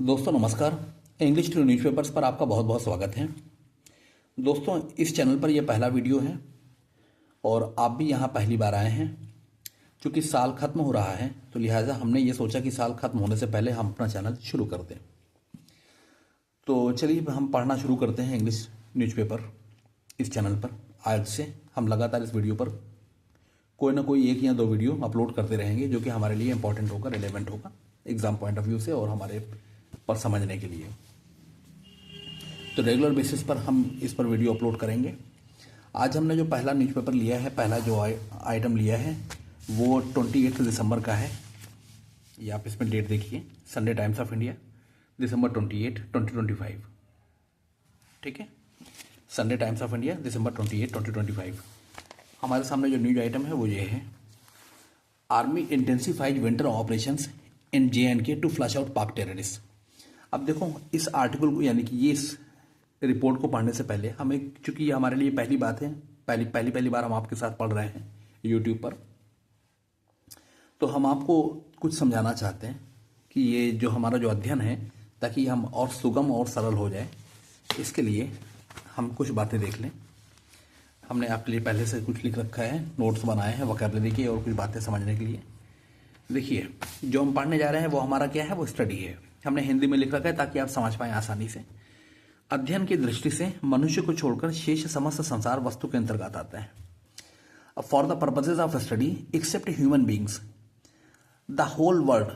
दोस्तों नमस्कार। English to newspapers पर आपका बहुत बहुत स्वागत है। दोस्तों इस चैनल पर यह पहला वीडियो है और आप भी यहाँ पहली बार आए हैं। क्योंकि साल ख़त्म हो रहा है तो लिहाजा हमने ये सोचा कि साल ख़त्म होने से पहले हम अपना चैनल शुरू कर दें। तो चलिए हम पढ़ना शुरू करते हैं इंग्लिश न्यूज़पेपर इस चैनल पर। आज से हम लगातार इस वीडियो पर कोई ना कोई एक या दो वीडियो अपलोड करते रहेंगे जो कि हमारे लिए इंपॉर्टेंट होगा, रिलेवेंट होगा एग्ज़ाम पॉइंट ऑफ व्यू से और हमारे पर समझने के लिए। तो रेगुलर बेसिस पर हम इस पर वीडियो अपलोड करेंगे। आज हमने जो पहला न्यूज़पेपर लिया है, पहला जो आइटम लिया है वो 28 दिसंबर का है। ये आप इसमें डेट देखिए, संडे टाइम्स ऑफ इंडिया, दिसंबर 28, 2025। ठीक है, संडे टाइम्स ऑफ इंडिया, दिसंबर 28, 2025। हमारे सामने जो न्यूज आइटम है वो ये है, army intensifies winter operations in JNK to flush out Pak terrorist. अब देखो इस आर्टिकल को, यानी कि ये इस रिपोर्ट को पढ़ने से पहले हमें, चूंकि ये हमारे लिए पहली बात है, पहली बार हम आपके साथ पढ़ रहे हैं यूट्यूब पर, तो हम आपको कुछ समझाना चाहते हैं कि ये जो हमारा जो अध्ययन है, ताकि हम और सुगम और सरल हो जाए, इसके लिए हम कुछ बातें देख लें। हमने आपके लिए पहले से कुछ लिख रखा है, नोट्स बनाए हैं वोकैबुलरी के और कुछ बातें समझने के लिए। देखिए जो हम पढ़ने जा रहे हैं वो हमारा क्या है, वो स्टडी है। हमने हिंदी में लिख रखा है ताकि आप समझ पाएं आसानी से। अध्ययन की दृष्टि से मनुष्य को छोड़कर शेष समस्त संसार वस्तु के अंतर्गत आता है। For the purposes of study except human beings the whole world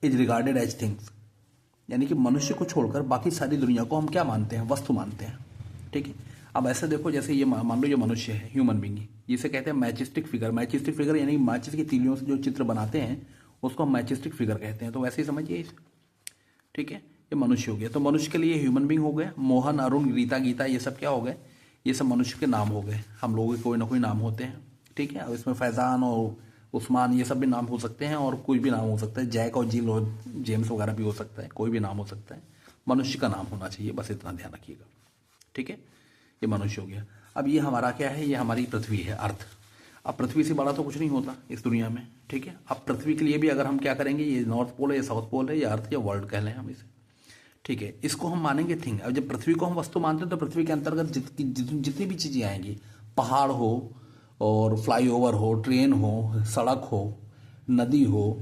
is regarded as things. यानी कि मनुष्य को छोड़कर बाकी सारी दुनिया को हम क्या मानते हैं, वस्तु मानते हैं। ठीक है, अब ऐसे देखो, जैसे ये मान लो जो मनुष्य है, ह्यूमन बींग, जिसे कहते हैं मैचिस्टिक फिगर। मैचिस्टिक फिगर यानी माचिस की तीलियों से जो चित्र बनाते हैं उसको हम मैचिस्टिक फिगर कहते हैं। तो वैसे ही समझिए इसे। ठीक है, ये मनुष्य हो गया। तो मनुष्य के लिए ह्यूमन बींग हो गए। मोहन, अरुण, रीता, गीता, ये सब क्या हो गए, ये सब मनुष्य के नाम हो गए। हम लोगों के कोई ना कोई नाम होते हैं। ठीक है, अब इसमें फैजान और उस्मान ये सब भी नाम हो सकते हैं और कोई भी नाम हो सकता है। जैक और जिल और जेम्स वगैरह भी हो सकता है, कोई भी नाम हो सकता है। मनुष्य का नाम होना चाहिए, बस इतना ध्यान रखिएगा। ठीक है, ये मनुष्य हो गया। अब ये हमारा क्या है, ये हमारी पृथ्वी है, अर्थ। अब पृथ्वी से बड़ा तो कुछ नहीं होता इस दुनिया में। ठीक है, अब पृथ्वी के लिए भी अगर हम क्या करेंगे, ये नॉर्थ पोल है, ये साउथ पोल है, या अर्थ या वर्ल्ड कह लें हम इसे। ठीक है, इसको हम मानेंगे थिंग। अब जब पृथ्वी को हम वस्तु मानते हैं तो पृथ्वी के अंतर्गत जितनी भी चीज़ें आएंगी, पहाड़ हो और फ्लाईओवर हो, ट्रेन हो, सड़क हो, नदी हो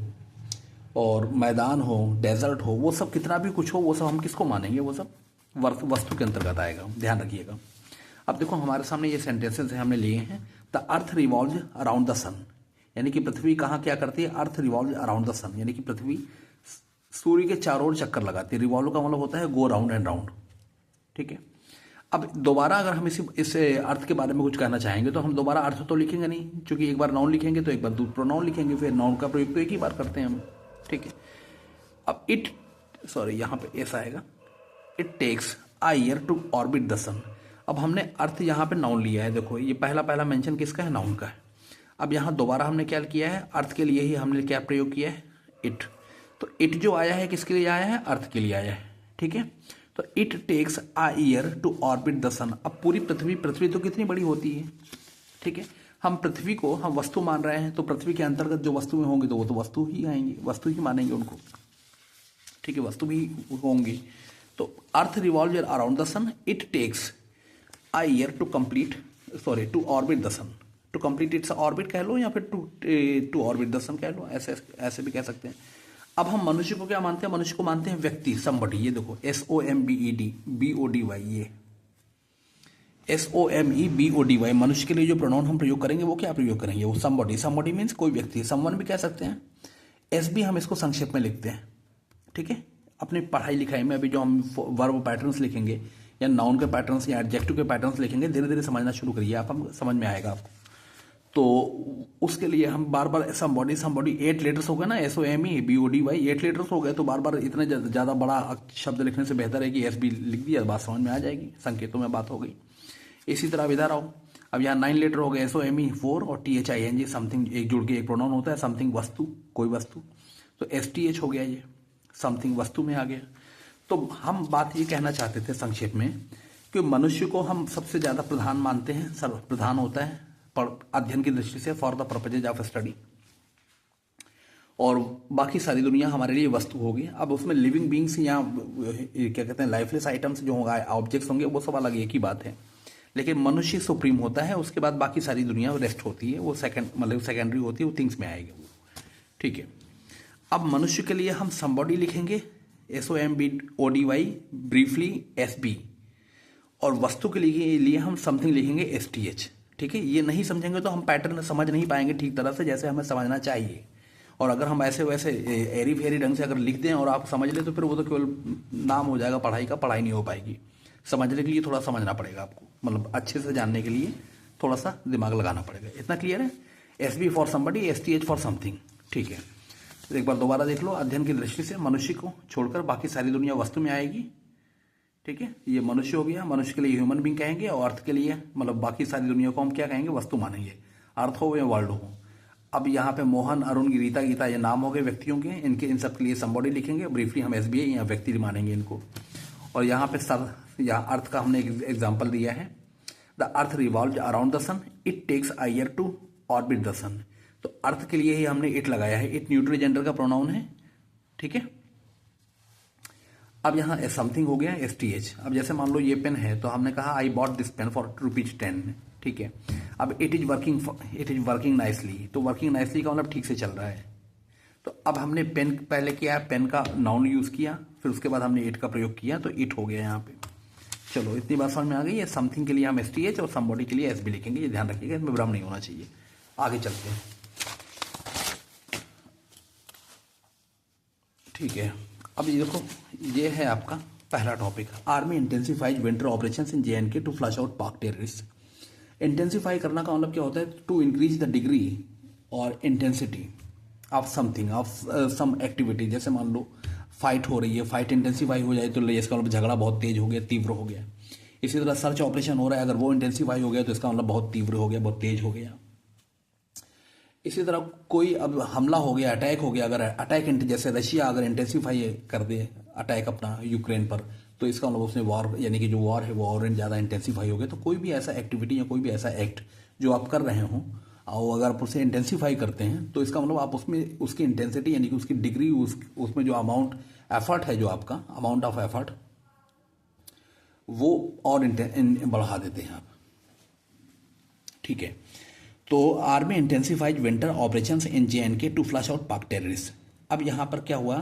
और मैदान हो, डेजर्ट हो, वो सब कितना भी कुछ हो, वो सब हम किसको मानेंगे, वो सब वस्तु के अंतर्गत आएगा। ध्यान रखिएगा। अब देखो हमारे सामने ये सेंटेंसेस हैं, हमने लिए हैं। The earth revolve around the sun, यानी कि पृथ्वी कहाँ क्या करती है, earth revolve around the sun, यानी कि पृथ्वी सूर्य के चारों ओर चक्कर लगाती है। रिवॉल्व का मतलब होता है गो राउंड एंड राउंड। ठीक है, अब दोबारा अगर हम इस अर्थ के बारे में कुछ कहना चाहेंगे तो हम दोबारा अर्थ तो लिखेंगे नहीं, क्योंकि एक बार नाउन लिखेंगे तो एक बार प्रोनाउन लिखेंगे, फिर नाउन का प्रयोग तो एक ही बार करते हैं हम। ठीक है, अब यहाँ पे ऐसा आएगा, it takes a year to orbit the sun. अब हमने अर्थ यहाँ पे नाउन लिया है। देखो ये पहला मेंशन किसका है, नाउन का है। अब यहाँ दोबारा हमने क्या किया है, अर्थ के लिए ही हमने क्या प्रयोग किया है, इट। तो इट जो आया है किसके लिए आया है, अर्थ के लिए आया है। ठीक है, तो it takes a year to orbit the sun. अब पूरी पृथ्वी तो कितनी बड़ी होती है। ठीक है, हम पृथ्वी को हम वस्तु मान रहे हैं, तो पृथ्वी के अंतर्गत जो वस्तुएं होंगी तो वो तो वस्तु ही आएंगी, वस्तु ही मानेंगे उनको। ठीक है, वस्तु भी होंगी। तो Earth revolve around the sun, it takes a year to orbit the sun. To complete its orbit कह लो, या फिर टू ऑर्बिट द सन कह लो, ऐसे भी कह सकते हैं। अब हम मनुष्य को क्या मानते हैं, मनुष्य को मानते हैं व्यक्ति, समबडी। ये देखो SOMBED ये SOMEBODY, मनुष्य के लिए जो प्रोनाउन हम प्रयोग करेंगे वो क्या प्रयोग करेंगे, वो समबडी। समबडी मीन्स कोई व्यक्ति, समवन भी कह सकते हैं। SB हम इसको संक्षेप में लिखते हैं। ठीक है, अपनी पढ़ाई लिखाई में अभी जो हम वर्ब पैटर्न्स लिखेंगे या नाउन के पैटर्न्स या एडजेक्टिव के पैटर्न्स लिखेंगे, धीरे धीरे समझना शुरू करिए आप, हम समझ में आएगा आपको। तो उसके लिए हम बार बार समबॉडी 8 लेटर्स हो गए ना, SOMEBODY 8 लेटर्स हो गए, तो बार बार इतने ज़्यादा बड़ा शब्द लिखने से बेहतर है कि SB लिख दिया, बात समझ में आ जाएगी, संकेतों में बात हो गई। इसी तरह इधर आओ, अब यहाँ 9 लेटर हो गए, SOME 4 और THING, समथिंग एक जुड़ के एक प्रोनाउन होता है, समथिंग वस्तु, कोई वस्तु। तो STH हो गया, ये समथिंग वस्तु में आ गया। तो हम बात ये कहना चाहते थे संक्षेप में कि मनुष्य को हम सबसे ज़्यादा प्रधान मानते हैं, सर्वप्रधान होता है अध्ययन की दृष्टि से, for the purposes of study. और बाकी सारी दुनिया हमारे लिए वस्तु होगी। अब उसमें लिविंग बींग्स या क्या कहते हैं लाइफलेस आइटम्स जो होगा, ऑब्जेक्ट्स होंगे, वो सब अलग एक ही बात है। लेकिन मनुष्य सुप्रीम होता है, उसके बाद बाकी सारी दुनिया रेस्ट होती है, वो मतलब सेकेंडरी होती है, वो थिंग्स में आएगी वो। ठीक है, अब मनुष्य के लिए हम समबॉडी लिखेंगे SOMBODY, ब्रीफली SB, और वस्तु के लिए हम समथिंग लिखेंगे STH। ठीक है, ये नहीं समझेंगे तो हम पैटर्न समझ नहीं पाएंगे ठीक तरह से जैसे हमें समझना चाहिए। और अगर हम ऐसे वैसे एरी फेरी ढंग से अगर लिख दें और आप समझ ले तो फिर वो तो केवल नाम हो जाएगा पढ़ाई का, पढ़ाई नहीं हो पाएगी। समझने के लिए थोड़ा समझना पड़ेगा आपको, मतलब अच्छे से जानने के लिए थोड़ा सा दिमाग लगाना पड़ेगा। इतना क्लियर है? SB for somebody, STH for something. ठीक है, तो एक बार दोबारा देख लो। अध्ययन की दृष्टि से मनुष्य को छोड़कर बाकी सारी दुनिया वस्तु में आएगी। ठीक है, ये मनुष्य हो गया, मनुष्य के लिए ह्यूमन बींग कहेंगे, और अर्थ के लिए मतलब बाकी सारी दुनिया को हम क्या कहेंगे, वस्तु मानेंगे, अर्थ हो या वर्ल्ड हो। अब यहाँ पे मोहन, अरुण, रीता, गीता ये नाम हो गए व्यक्तियों के, इन सब के लिए समबॉडी लिखेंगे, ब्रीफली हम SBI या व्यक्ति मानेंगे इनको। और यहाँ पे सर, यहाँ अर्थ का हमने एग्जाम्पल दिया है, the earth revolve around the sun, it takes a year to orbit the sun. तो अर्थ के लिए ही हमने इट लगाया है, इट न्यूट्रल जेंडर का प्रोनाउन है। ठीक है, अब यहाँ समथिंग हो गया STH। अब जैसे मान लो ये पेन है, तो हमने कहा I bought this pen for ₹10। ठीक है, अब इट इज वर्किंग नाइसली, तो वर्किंग नाइसली का मतलब ठीक से चल रहा है। तो अब हमने पेन पहले किया, पेन का नाउन यूज किया, फिर उसके बाद हमने इट का प्रयोग किया, तो इट हो गया यहाँ पे। चलो इतनी बात समझ में आ गई है। समथिंग के लिए हम STH और समबॉडी के लिए SB लिखेंगे, ये ध्यान रखिएगा, इसमें भ्रम नहीं होना चाहिए। आगे चलते हैं। ठीक है, अब ये देखो, ये है आपका पहला topic, army intensifies winter operations in JNK to flush out Pak terrorist. Intensify करना का मतलब क्या होता है, टू इंक्रीज द डिग्री और intensity of something, of some activity. जैसे मान लो फाइट हो रही है, फाइट इंटेंसिफाई हो जाए तो इसका मतलब झगड़ा बहुत तेज हो गया, तीव्र हो गया। इसी तरह सर्च ऑपरेशन हो रहा है, अगर वो इंटेंसिफाई हो गया तो इसका मतलब बहुत तीव्र हो गया, बहुत तेज हो गया। इसी तरह कोई अब हमला हो गया, अटैक हो गया, अगर अटैक जैसे रशिया अगर इंटेंसिफाई कर दे अटैक अपना यूक्रेन पर, तो इसका मतलब उसने वॉर, यानी कि जो वॉर है वो और ज़्यादा इंटेंसिफाई हो गया। तो कोई भी ऐसा एक्टिविटी या कोई भी ऐसा एक्ट जो आप कर रहे हों, और अगर आप उसे इंटेंसिफाई करते हैं, तो इसका मतलब आप उसमें उसकी इंटेंसिटी यानी कि उसकी डिग्री, उसमें जो अमाउंट एफर्ट है, जो आपका अमाउंट ऑफ एफर्ट, वो और बढ़ा देते हैं आप। ठीक है, तो army intensifies winter operations in JNK to flush out Pak terrorist. अब यहाँ पर क्या हुआ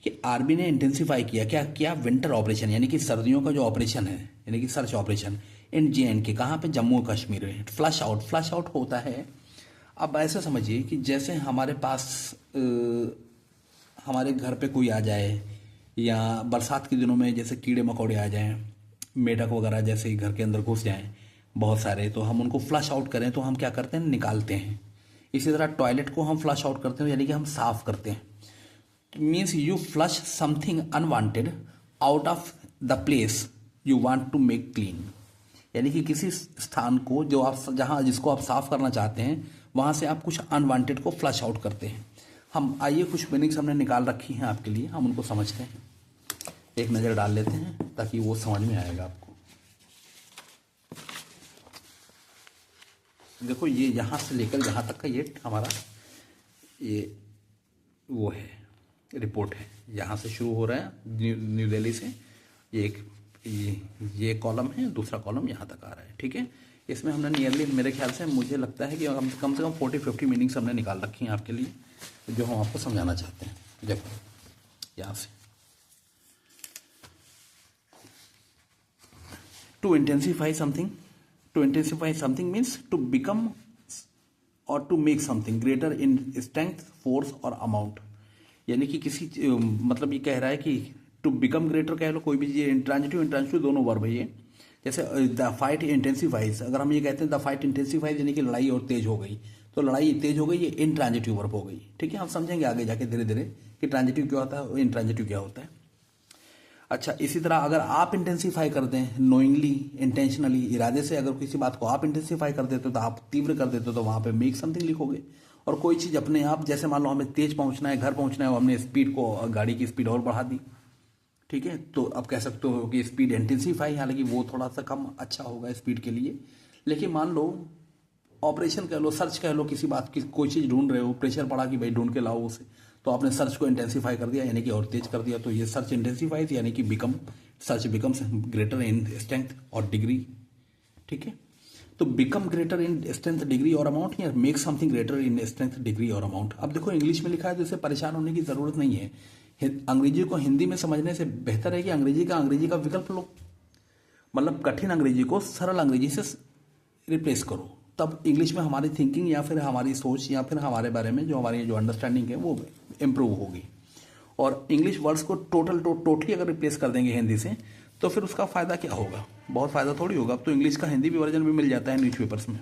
कि आर्मी ने इंटेंसिफाई किया, क्या किया, विंटर ऑपरेशन, यानी कि सर्दियों का जो ऑपरेशन है, यानी कि सर्च ऑपरेशन इन JNK, कहाँ पे, जम्मू कश्मीर में। फ्लश आउट होता है, अब ऐसे समझिए कि जैसे हमारे पास हमारे घर पे कोई आ जाए, या बरसात के दिनों में जैसे कीड़े मकोड़े आ जाएं, मेढक वगैरह जैसे घर के अंदर घुस जाएं बहुत सारे, तो हम उनको फ्लश आउट करें तो हम क्या करते हैं, निकालते हैं। इसी तरह टॉयलेट को हम फ्लश आउट करते हैं, यानी कि हम साफ करते हैं। Means you flush something unwanted out of the place you want to make clean, यानी कि किसी स्थान को जो आप जिसको आप साफ करना चाहते हैं, वहां से आप कुछ अनवांटेड को फ्लश आउट करते हैं। हम आइए कुछ मीनिंग्स हमने निकाल रखी हैं आपके लिए, हम उनको समझते हैं, एक नज़र डाल लेते हैं ताकि वो समझ में आएगा आपको। देखो, ये यहाँ से लेकर यहाँ तक का ये हमारा ये वो है, रिपोर्ट है, यहाँ से शुरू हो रहा है न्यू दिल्ली से, ये कॉलम है, दूसरा कॉलम यहाँ तक आ रहा है। ठीक है, इसमें हमने नियरली, मेरे ख्याल से मुझे लगता है कि कम से कम 40-50 मीनिंग्स हमने निकाल रखी हैं आपके लिए, जो हम आपको समझाना चाहते हैं। देखो यहाँ से, to intensify something means to become और to make something greater in strength, force और अमाउंट। यानी कि किसी मतलब ये कह रहा है कि टू बिकम ग्रेटर कह लो, कोई भी ये इंट्रांजिटिव दोनों वर्ब है ये। जैसे द फाइट इंटेंसिफाइज, अगर हम ये कहते हैं द फाइट इंटेंसिफाइज, यानी कि लड़ाई और तेज हो गई, तो लड़ाई तेज हो गई, ये इंट्रांजिटिव वर्ब हो गई। ठीक है, हम समझेंगे आगे जाके धीरे धीरे कि ट्रांजिटिव क्या होता है, इंट्रांजिटिव क्या होता है। अच्छा, इसी तरह अगर आप इंटेंसिफाई कर दें, नोइंगली, इंटेंशनली, इरादे से अगर किसी बात को आप इंटेंसिफाई कर देते हो, तो आप तीव्र कर देते हो, तो वहां पे मेक समथिंग लिखोगे। और कोई चीज़ अपने आप, जैसे मान लो हमें तेज पहुंचना है, घर पहुंचना है, हमने स्पीड को, गाड़ी की स्पीड और बढ़ा दी। ठीक है, तो अब कह सकते हो कि स्पीड इंटेंसिफाई, हालांकि वो थोड़ा सा कम अच्छा होगा स्पीड के लिए। लेकिन मान लो ऑपरेशन कह लो, सर्च कह लो, किसी बात की कोई चीज़ ढूंढ रहे हो, प्रेशर पड़ा कि भाई ढूंढ के लाओ उसे, तो आपने सर्च को इंटेंसीफाई कर दिया यानी कि और तेज कर दिया, तो ये सर्च इंटेंसीफाइज यानी कि search becomes greater in strength और डिग्री। ठीक है, तो become greater in strength degree और अमाउंट या make something greater in strength degree और अमाउंट। अब देखो इंग्लिश में लिखा है तो इससे परेशान होने की जरूरत नहीं है। अंग्रेजी को हिंदी में समझने से बेहतर है कि अंग्रेजी का विकल्प लो, मतलब कठिन अंग्रेजी को सरल अंग्रेजी से रिप्लेस करो, तब इंग्लिश में हमारी थिंकिंग या फिर हमारी सोच या फिर हमारे बारे में जो हमारी जो अंडरस्टैंडिंग है वो इम्प्रूव होगी। और इंग्लिश वर्ड्स को टोटली अगर रिप्लेस कर देंगे हिंदी से तो फिर उसका फ़ायदा क्या होगा, बहुत फ़ायदा थोड़ी होगा। अब तो इंग्लिश का हिंदी भी वर्जन भी मिल जाता है न्यूज़पेपर्स में।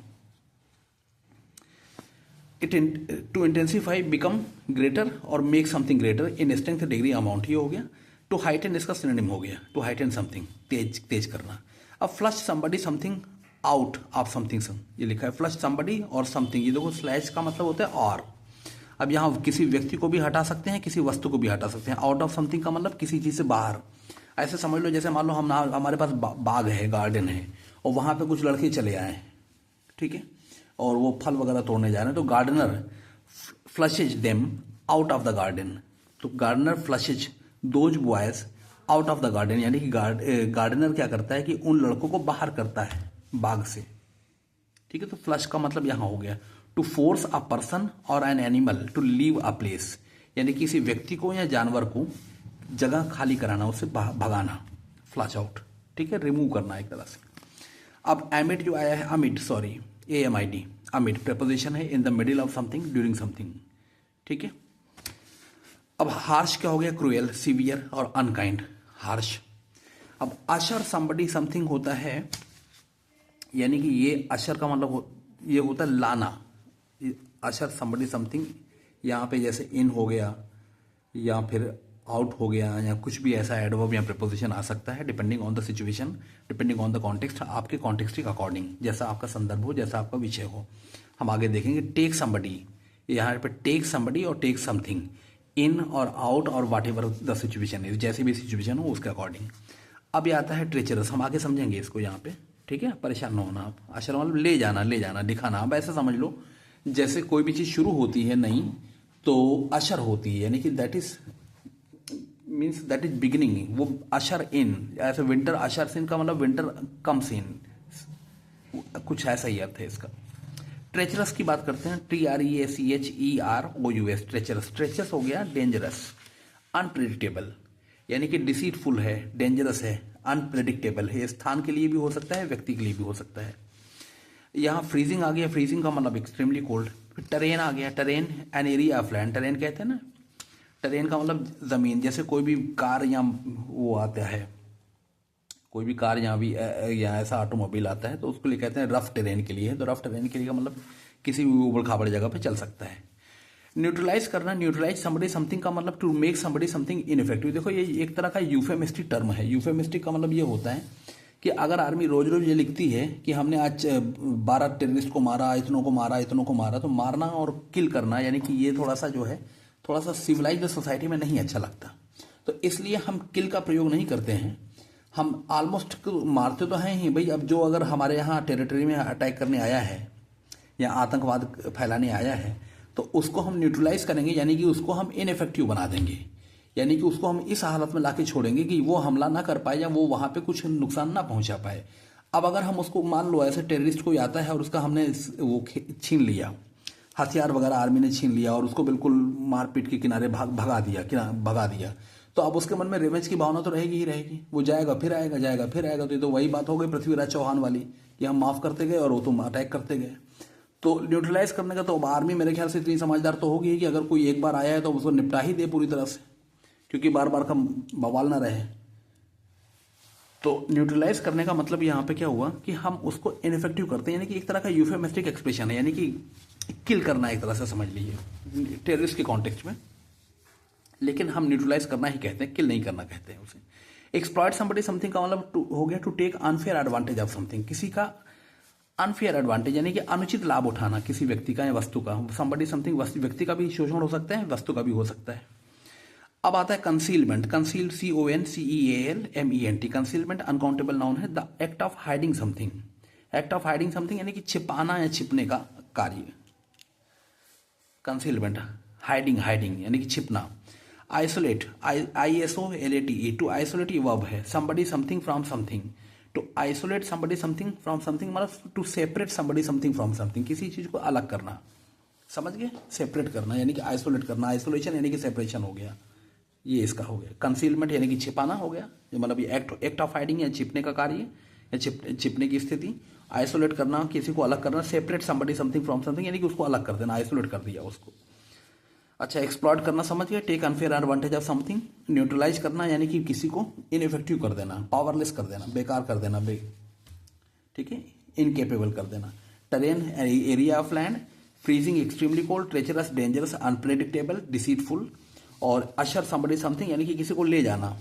टू इंटेंसीफाई, बिकम ग्रेटर और make something greater in strength degree amount, ये हो गया। टू हाइटन इसका सिनोनिम हो गया, टू हाइटन समथिंग, तेज करना। अब flush somebody something out of something, ये लिखा है फ्लश समबडी और समथिंग, ये देखो स्लैश का मतलब होता है और। अब यहाँ किसी व्यक्ति को भी हटा सकते हैं, किसी वस्तु को भी हटा सकते हैं। आउट ऑफ समथिंग का मतलब किसी चीज़ से बाहर। ऐसे समझ लो जैसे मान लो हमारे पास बाग है, गार्डन है, और वहाँ पे कुछ लड़के चले आए, ठीक है, और वो फल वगैरह तोड़ने जा रहे हैं, तो gardener flushes them out of the garden. तो gardener flushes those boys out of the garden, यानी कि गार्डनर क्या करता है कि उन लड़कों को बाहर करता है बाग से। ठीक है, तो फ्लश का मतलब यहाँ हो गया to force a person or an animal to leave a place, यानी किसी व्यक्ति को या जानवर को जगह खाली कराना, उससे भगाना, फ्लश आउट। ठीक है, रिमूव करना एक तरह से। अब एमिड जो आया है, amid, sorry AMID, amid preposition है in the middle of something during something. ठीक है, अब हार्श क्या हो गया, क्रूएल, सीवियर और अनकाइंड, हार्श। अब अशर समबडी समथिंग होता है, यानी कि ये अशर का मतलब ये होता है लाना, अशर समबडी समथिंग, यहाँ पे जैसे इन हो गया या फिर आउट हो गया या कुछ भी ऐसा एडवर्ब या प्रीपोजिशन आ सकता है, depending on the situation, depending on the context, आपके कॉन्टेक्स्ट के अकॉर्डिंग, जैसा आपका संदर्भ हो, जैसा आपका विषय हो। हम आगे देखेंगे टेक समबडी, यहाँ पे टेक समबडी और टेक समथिंग, इन और आउट और वाट एवर द सिचुएशन इज, जैसी भी सिचुएशन हो उसके अकॉर्डिंग। अब ये आता है ट्रेचरस, हम आगे समझेंगे इसको यहाँ पे। ठीक है, परेशान न होना आप, अशर मतलब ले जाना, दिखाना। अब ऐसे समझ लो जैसे कोई भी चीज़ शुरू होती है नई तो अशर होती है, यानी कि that is means that is beginning, वो अशर इन, ऐसे विंटर अशर इन का मतलब विंटर कम्स इन, कुछ ऐसा ही अर्थ है इसका। ट्रेचरस की बात करते हैं, TRECHEROUS, ट्रेचरस। ट्रेचरस हो गया डेंजरस, अनप्रिडिक्टेबल, यानी कि डिसीटफुल है, डेंजरस है, अनप्रिडिक्टेबल है। स्थान के लिए भी हो सकता है, व्यक्ति के लिए भी हो सकता है। यहाँ फ्रीजिंग आ गया, फ्रीजिंग का मतलब एक्सट्रीमली कोल्ड। फिर टरेन आ गया, train an area of land, train कहते हैं ना, टरेन का मतलब ज़मीन। जैसे कोई भी कार या वो आता है, कोई भी कार यहाँ ऐसा ऑटोमोबाइल आता है तो उसको लिए कहते हैं रफ टेरेन के लिए है, तो रफ टेरेन के लिए का मतलब किसी भी ऊबड़ खाबड़ जगह पे चल सकता है। न्यूट्रलाइज करना, न्यूट्रलाइज समबडी समथिंग का मतलब to make somebody something ineffective. देखो ये एक तरह का यूफेमिस्टिक टर्म है। यूफेमिस्टिक का मतलब ये होता है कि अगर आर्मी रोज रोज ये लिखती है कि हमने आज 12 टेररिस्ट को मारा, इतनों को मारा, तो मारना और किल करना यानी कि ये थोड़ा सा जो है थोड़ा सा सिविलाइज्ड सोसाइटी में नहीं अच्छा लगता, तो इसलिए हम किल का प्रयोग नहीं करते हैं। हम ऑलमोस्ट मारते तो हैं ही भाई। अब जो अगर हमारे यहाँ टेरिटरी में अटैक करने आया है या आतंकवाद फैलाने आया है तो उसको हम न्यूट्रलाइज करेंगे, यानी कि उसको हम इनइफेक्टिव बना देंगे, यानी कि उसको हम इस हालत में लाके छोड़ेंगे कि वो हमला ना कर पाए या वो वहाँ पे कुछ नुकसान ना पहुँचा पाए। अब अगर हम उसको मान लो ऐसे टेररिस्ट कोई आता है और उसका हमने वो छीन लिया, हथियार वगैरह आर्मी ने छीन लिया और उसको बिल्कुल मारपीट के किनारे भगा दिया, तो अब उसके मन में रिवेंज की भावना तो रहेगी ही रहेगी। वो जाएगा फिर आएगा। तो ये तो वही बात हो गई पृथ्वीराज चौहान वाली कि हम माफ़ करते गए और वो तुम अटैक करते गए। तो न्यूट्रलाइज करने का तो आर्मी मेरे ख्याल से इतनी समझदार तो होगी कि अगर कोई एक बार आया है तो उसको निपटा ही दे पूरी तरह से, क्योंकि बार बार का बवाल ना रहे। तो न्यूट्रलाइज करने का मतलब यहाँ पे क्या हुआ कि हम उसको इनइफेक्टिव करते हैं, यानी कि एक तरह का यूफेमिस्टिक एक्सप्रेशन है, यानी कि किल करना एक तरह से समझ लीजिए टेररिस्ट के कॉन्टेक्स्ट में। लेकिन हम न्यूट्रलाइज करना ही कहते हैं, किल नहीं करना कहते हैं उसे। एक्सप्लॉइट समबडी समथिंग का मतलब हो गया to take unfair advantage of something, किसी का अनफेयर एडवांटेज यानी कि अनुचित लाभ उठाना किसी व्यक्ति का या वस्तु का। समबडी समथिंग व्यक्ति का भी शोषण हो सकता है, वस्तु का भी हो सकता है। अब आता है concealment, conceal CONCEALMENT, concealment uncountable noun है, the act of hiding something, act of hiding something यानी कि छिपाना या छिपने का कार्य। कंसीलमेंट, हाइडिंग, हाइडिंग यानी कि छिपना। आइसोलेट, ISOLATE, टू आइसोलेट ये वर्ब है। Somebody something from something, to isolate somebody something from something मतलब to separate somebody something from something, किसी चीज को अलग करना। समझ गए, सेपरेट करना यानी कि आइसोलेट करना, आइसोलेशन यानी कि सेपरेशन हो गया, ये इसका हो गया। कंसीलमेंट यानी कि छिपाना हो गया, मतलब ये एक्ट ऑफ हाइडिंग या छिपने का कार्य या छिपने की स्थिति। आइसोलेट करना, किसी को अलग करना। Separate somebody something from something यानी कि उसको अलग कर देना, आइसोलेट कर दिया उसको। अच्छा, एक्सप्लॉइट करना समझ गए, take unfair advantage of something. Neutralise करना यानी कि किसी को इनइफेक्टिव कर देना, पावरलेस कर देना, बेकार कर देना, ठीक है, इनकेपेबल कर देना। Terrain, area of land. Freezing, extremely cold. Treacherous, dangerous, unpredictable, deceitful. और अशर समबडी समथिंग यानी कि किसी को ले जाना,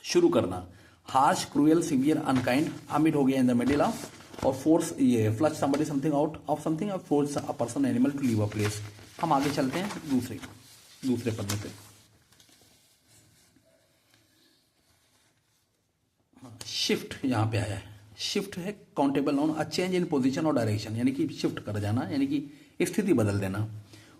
शुरू करना। Harsh, cruel, severe, unkind. Amid हो गया इन द मिडिल ऑफ। और फोर्स, ये flush somebody something out of something, और force a person animal to leave a place. हम आगे चलते हैं दूसरे पन्ने पे। शिफ्ट यहां पे आया है। शिफ्ट है countable noun, a change in position और डायरेक्शन यानी कि शिफ्ट कर जाना यानी कि स्थिति बदल देना।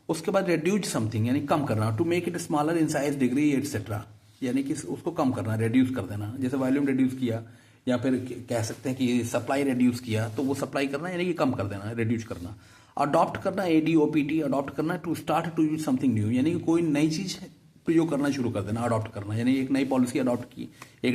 उसके बाद रिड्यूस समथिंग यानी कम करना, to make it smaller in size, degree etcetera यानी कि उसको कम करना, रिड्यूस कर देना। जैसे वॉल्यूम रिड्यूस किया, या फिर कह सकते हैं कि सप्लाई रिड्यूस किया, तो वो सप्लाई करना यानी कि कम कर देना, रिड्यूस करना। अडॉप्ट करना, ADOPT, अडॉप्ट करना, to start to use something new यानी कि कोई नई चीज प्रयोग करना शुरू कर देना, अडॉप्ट करना यानी एक नई पॉलिसी अडॉप्ट की, एक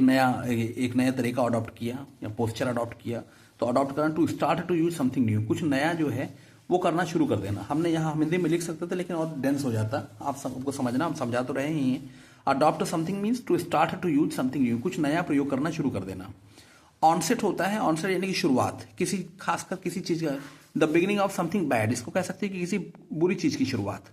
नया तरीका अडॉप्ट किया या पोस्चर अडॉप्ट किया, तो अडॉप्ट करना। To start to use something new, कुछ नया जो है वो करना शुरू कर देना। हमने यहाँ हिंदी में लिख सकते थे लेकिन और डेंस हो जाता, आप सबको समझना, हम समझा तो रहे ही हैं। Adopt something means to start to use something new, कुछ नया प्रयोग करना शुरू कर देना। ऑनसेट होता है, ऑनसेट यानी कि शुरुआत, किसी खासकर किसी चीज का, the beginning of something bad, इसको कह सकते हैं कि किसी बुरी चीज की शुरुआत।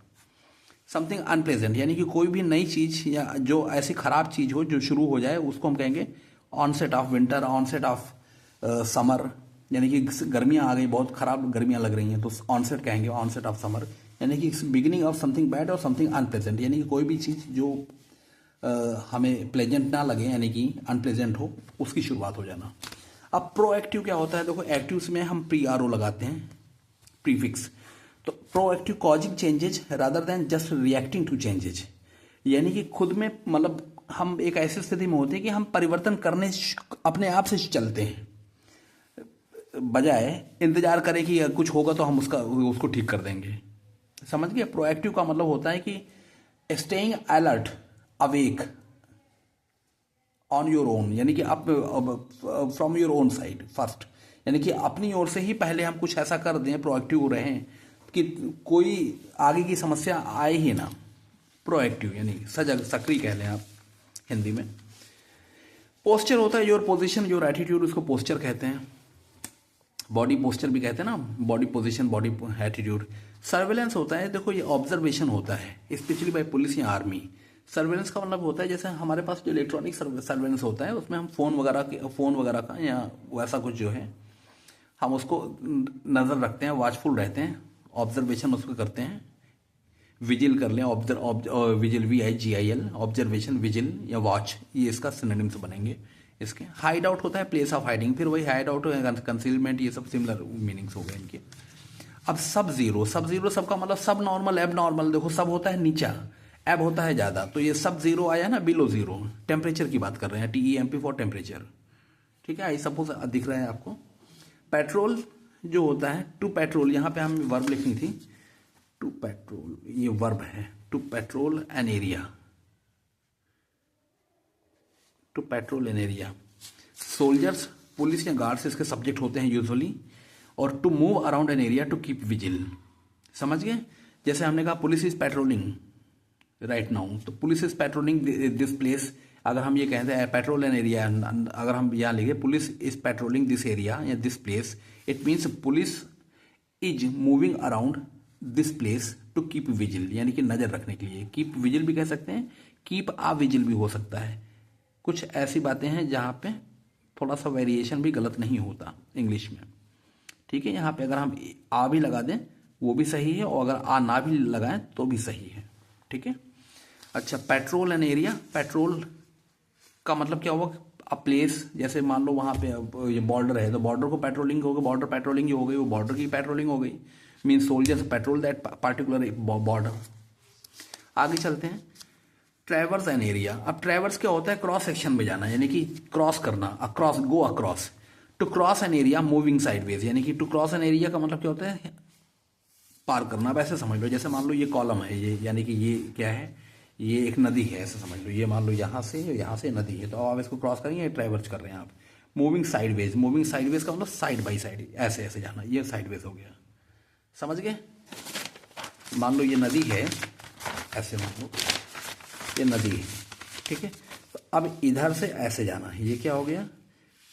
समथिंग अनप्लेजेंट यानी कि कोई भी नई चीज या जो ऐसी खराब चीज हो जो शुरू हो जाए उसको हम कहेंगे onset of winter, onset of summer यानी कि गर्मियां आ गई, बहुत खराब गर्मियां लग रही हैं तो ऑनसेट कहेंगे, ऑनसेट ऑफ समर यानी कि बिगिनिंग ऑफ समथिंग बैड और समथिंग अनप्लेजेंट यानी कि कोई भी चीज जो हमें प्लेजेंट ना लगे यानी कि अनप्लेजेंट हो, उसकी शुरुआत हो जाना। अब प्रोएक्टिव क्या होता है, देखो एक्टिव्स में हम PRO लगाते हैं, प्रीफिक्स। तो proactive causing changes rather than just reacting to changes यानी कि खुद में, मतलब हम एक ऐसी स्थिति में होते हैं कि हम परिवर्तन करने अपने आप से चलते हैं, बजाय इंतजार करें कि कुछ होगा तो हम उसको ठीक कर देंगे। समझ गए, प्रोएक्टिव का मतलब होता है कि staying alert, awake on your own यानी कि from your own side first यानी कि अपनी ओर से ही पहले हम कुछ ऐसा कर दें, प्रोएक्टिव रहें कि कोई आगे की समस्या आए ही ना। प्रोएक्टिव यानी सजग, सक्रिय कह लें आप हिंदी में। पोस्चर होता है योर पोजीशन, योर एटीट्यूड, उसको पोस्चर कहते हैं। बॉडी पोस्चर भी कहते हैं ना, body position, body attitude. Surveillance होता है, देखो ये ऑब्जर्वेशन होता है, स्पेशली बाय पुलिस या आर्मी। सर्वेलेंस का मतलब होता है जैसे हमारे पास जो इलेक्ट्रॉनिक सर्वेलेंस होता है उसमें हम फोन वगैरह का या वैसा कुछ जो है हम उसको नजर रखते हैं, वॉचफुल रहते हैं, ऑब्जर्वेशन उसको करते हैं। विजिल कर लें, विजिल, VIGIL, ऑब्जर्वेशन, विजिल या वॉच, ये इसका सिनोनिम्स बनेंगे इसके। हाइड आउट होता है प्लेस ऑफ हाइडिंग, फिर वही हाइड आउट, कंसीलमेंट, ये सब सिमिलर मीनिंग्स हो गए इनके। अब सब जीरो सबका मतलब सब नॉर्मल, एब नॉर्मल। देखो सब होता है नीचा, एब होता है ज्यादा, तो ये सब जीरो आया ना, बिलो जीरो। टेम्परेचर की बात कर रहे हैं, TEMP फॉर टेम्परेचर, ठीक है, आई सपोज दिख रहा है आपको। पेट्रोल जो होता है, टू पेट्रोल, यहाँ पे हमें वर्ब लिखनी थी, टू पेट्रोल, ये वर्ब है, to patrol an area, to patrol an area. Soldiers, police या गार्ड्स इसके सब्जेक्ट होते हैं यूजुअली। और to move around an area, to keep vigil. समझ गए, जैसे हमने कहा police is patrolling right now, तो police is patrolling this place. अगर हम ये कहते हैं पेट्रोल एन एरिया, अगर हम यहाँ लिखे police is patrolling this area या this place, it means police is moving around this place to keep vigil यानी कि नजर रखने के लिए। कीप विजिल भी कह सकते हैं, कीप आ विजिल भी हो सकता है। कुछ ऐसी बातें हैं जहां पे थोड़ा सा वेरिएशन भी गलत नहीं होता इंग्लिश में, ठीक है। यहाँ पे अगर हम आ भी लगा दें वो भी सही है, और अगर आ ना भी लगाएं तो भी सही है, ठीक है। अच्छा, पेट्रोल एन एरिया, पेट्रोल का मतलब क्या हुआ, अ प्लेस, जैसे मान लो वहाँ पे अब ये बॉर्डर है तो बॉर्डर को पेट्रोलिंग हो गई, बॉर्डर पेट्रोलिंग जो हो गई वो बॉर्डर की पेट्रोलिंग हो गई, mean soldiers petrol that particular border. आगे चलते हैं, ट्रैवर्स एन एरिया। अब ट्रैवर्स क्या होता है, क्रॉस सेक्शन में जाना, यानी कि क्रॉस करना, across, go across. To cross an area moving sideways, यानी कि टू क्रॉस एन एरिया का मतलब क्या होता है, पार करना। अब ऐसे समझ लो, जैसे मान लो ये कॉलम है, ये यानी कि ये क्या है, ये एक नदी है, ऐसे समझ लो। ये मान लो यहाँ से नदी है, तो आप इसको क्रॉस करेंगे, ट्रैवर्स कर रहे हैं आप। मूविंग साइडवेज, मूविंग साइडवेज का मतलब साइड बाई साइड, ऐसे ऐसे जाना, ये साइडवेज हो गया, समझ गए। मान लो ये नदी है, ऐसे मान लो ये नदी है, ठीक है। तो अब इधर से ऐसे जाना है, ये क्या हो गया,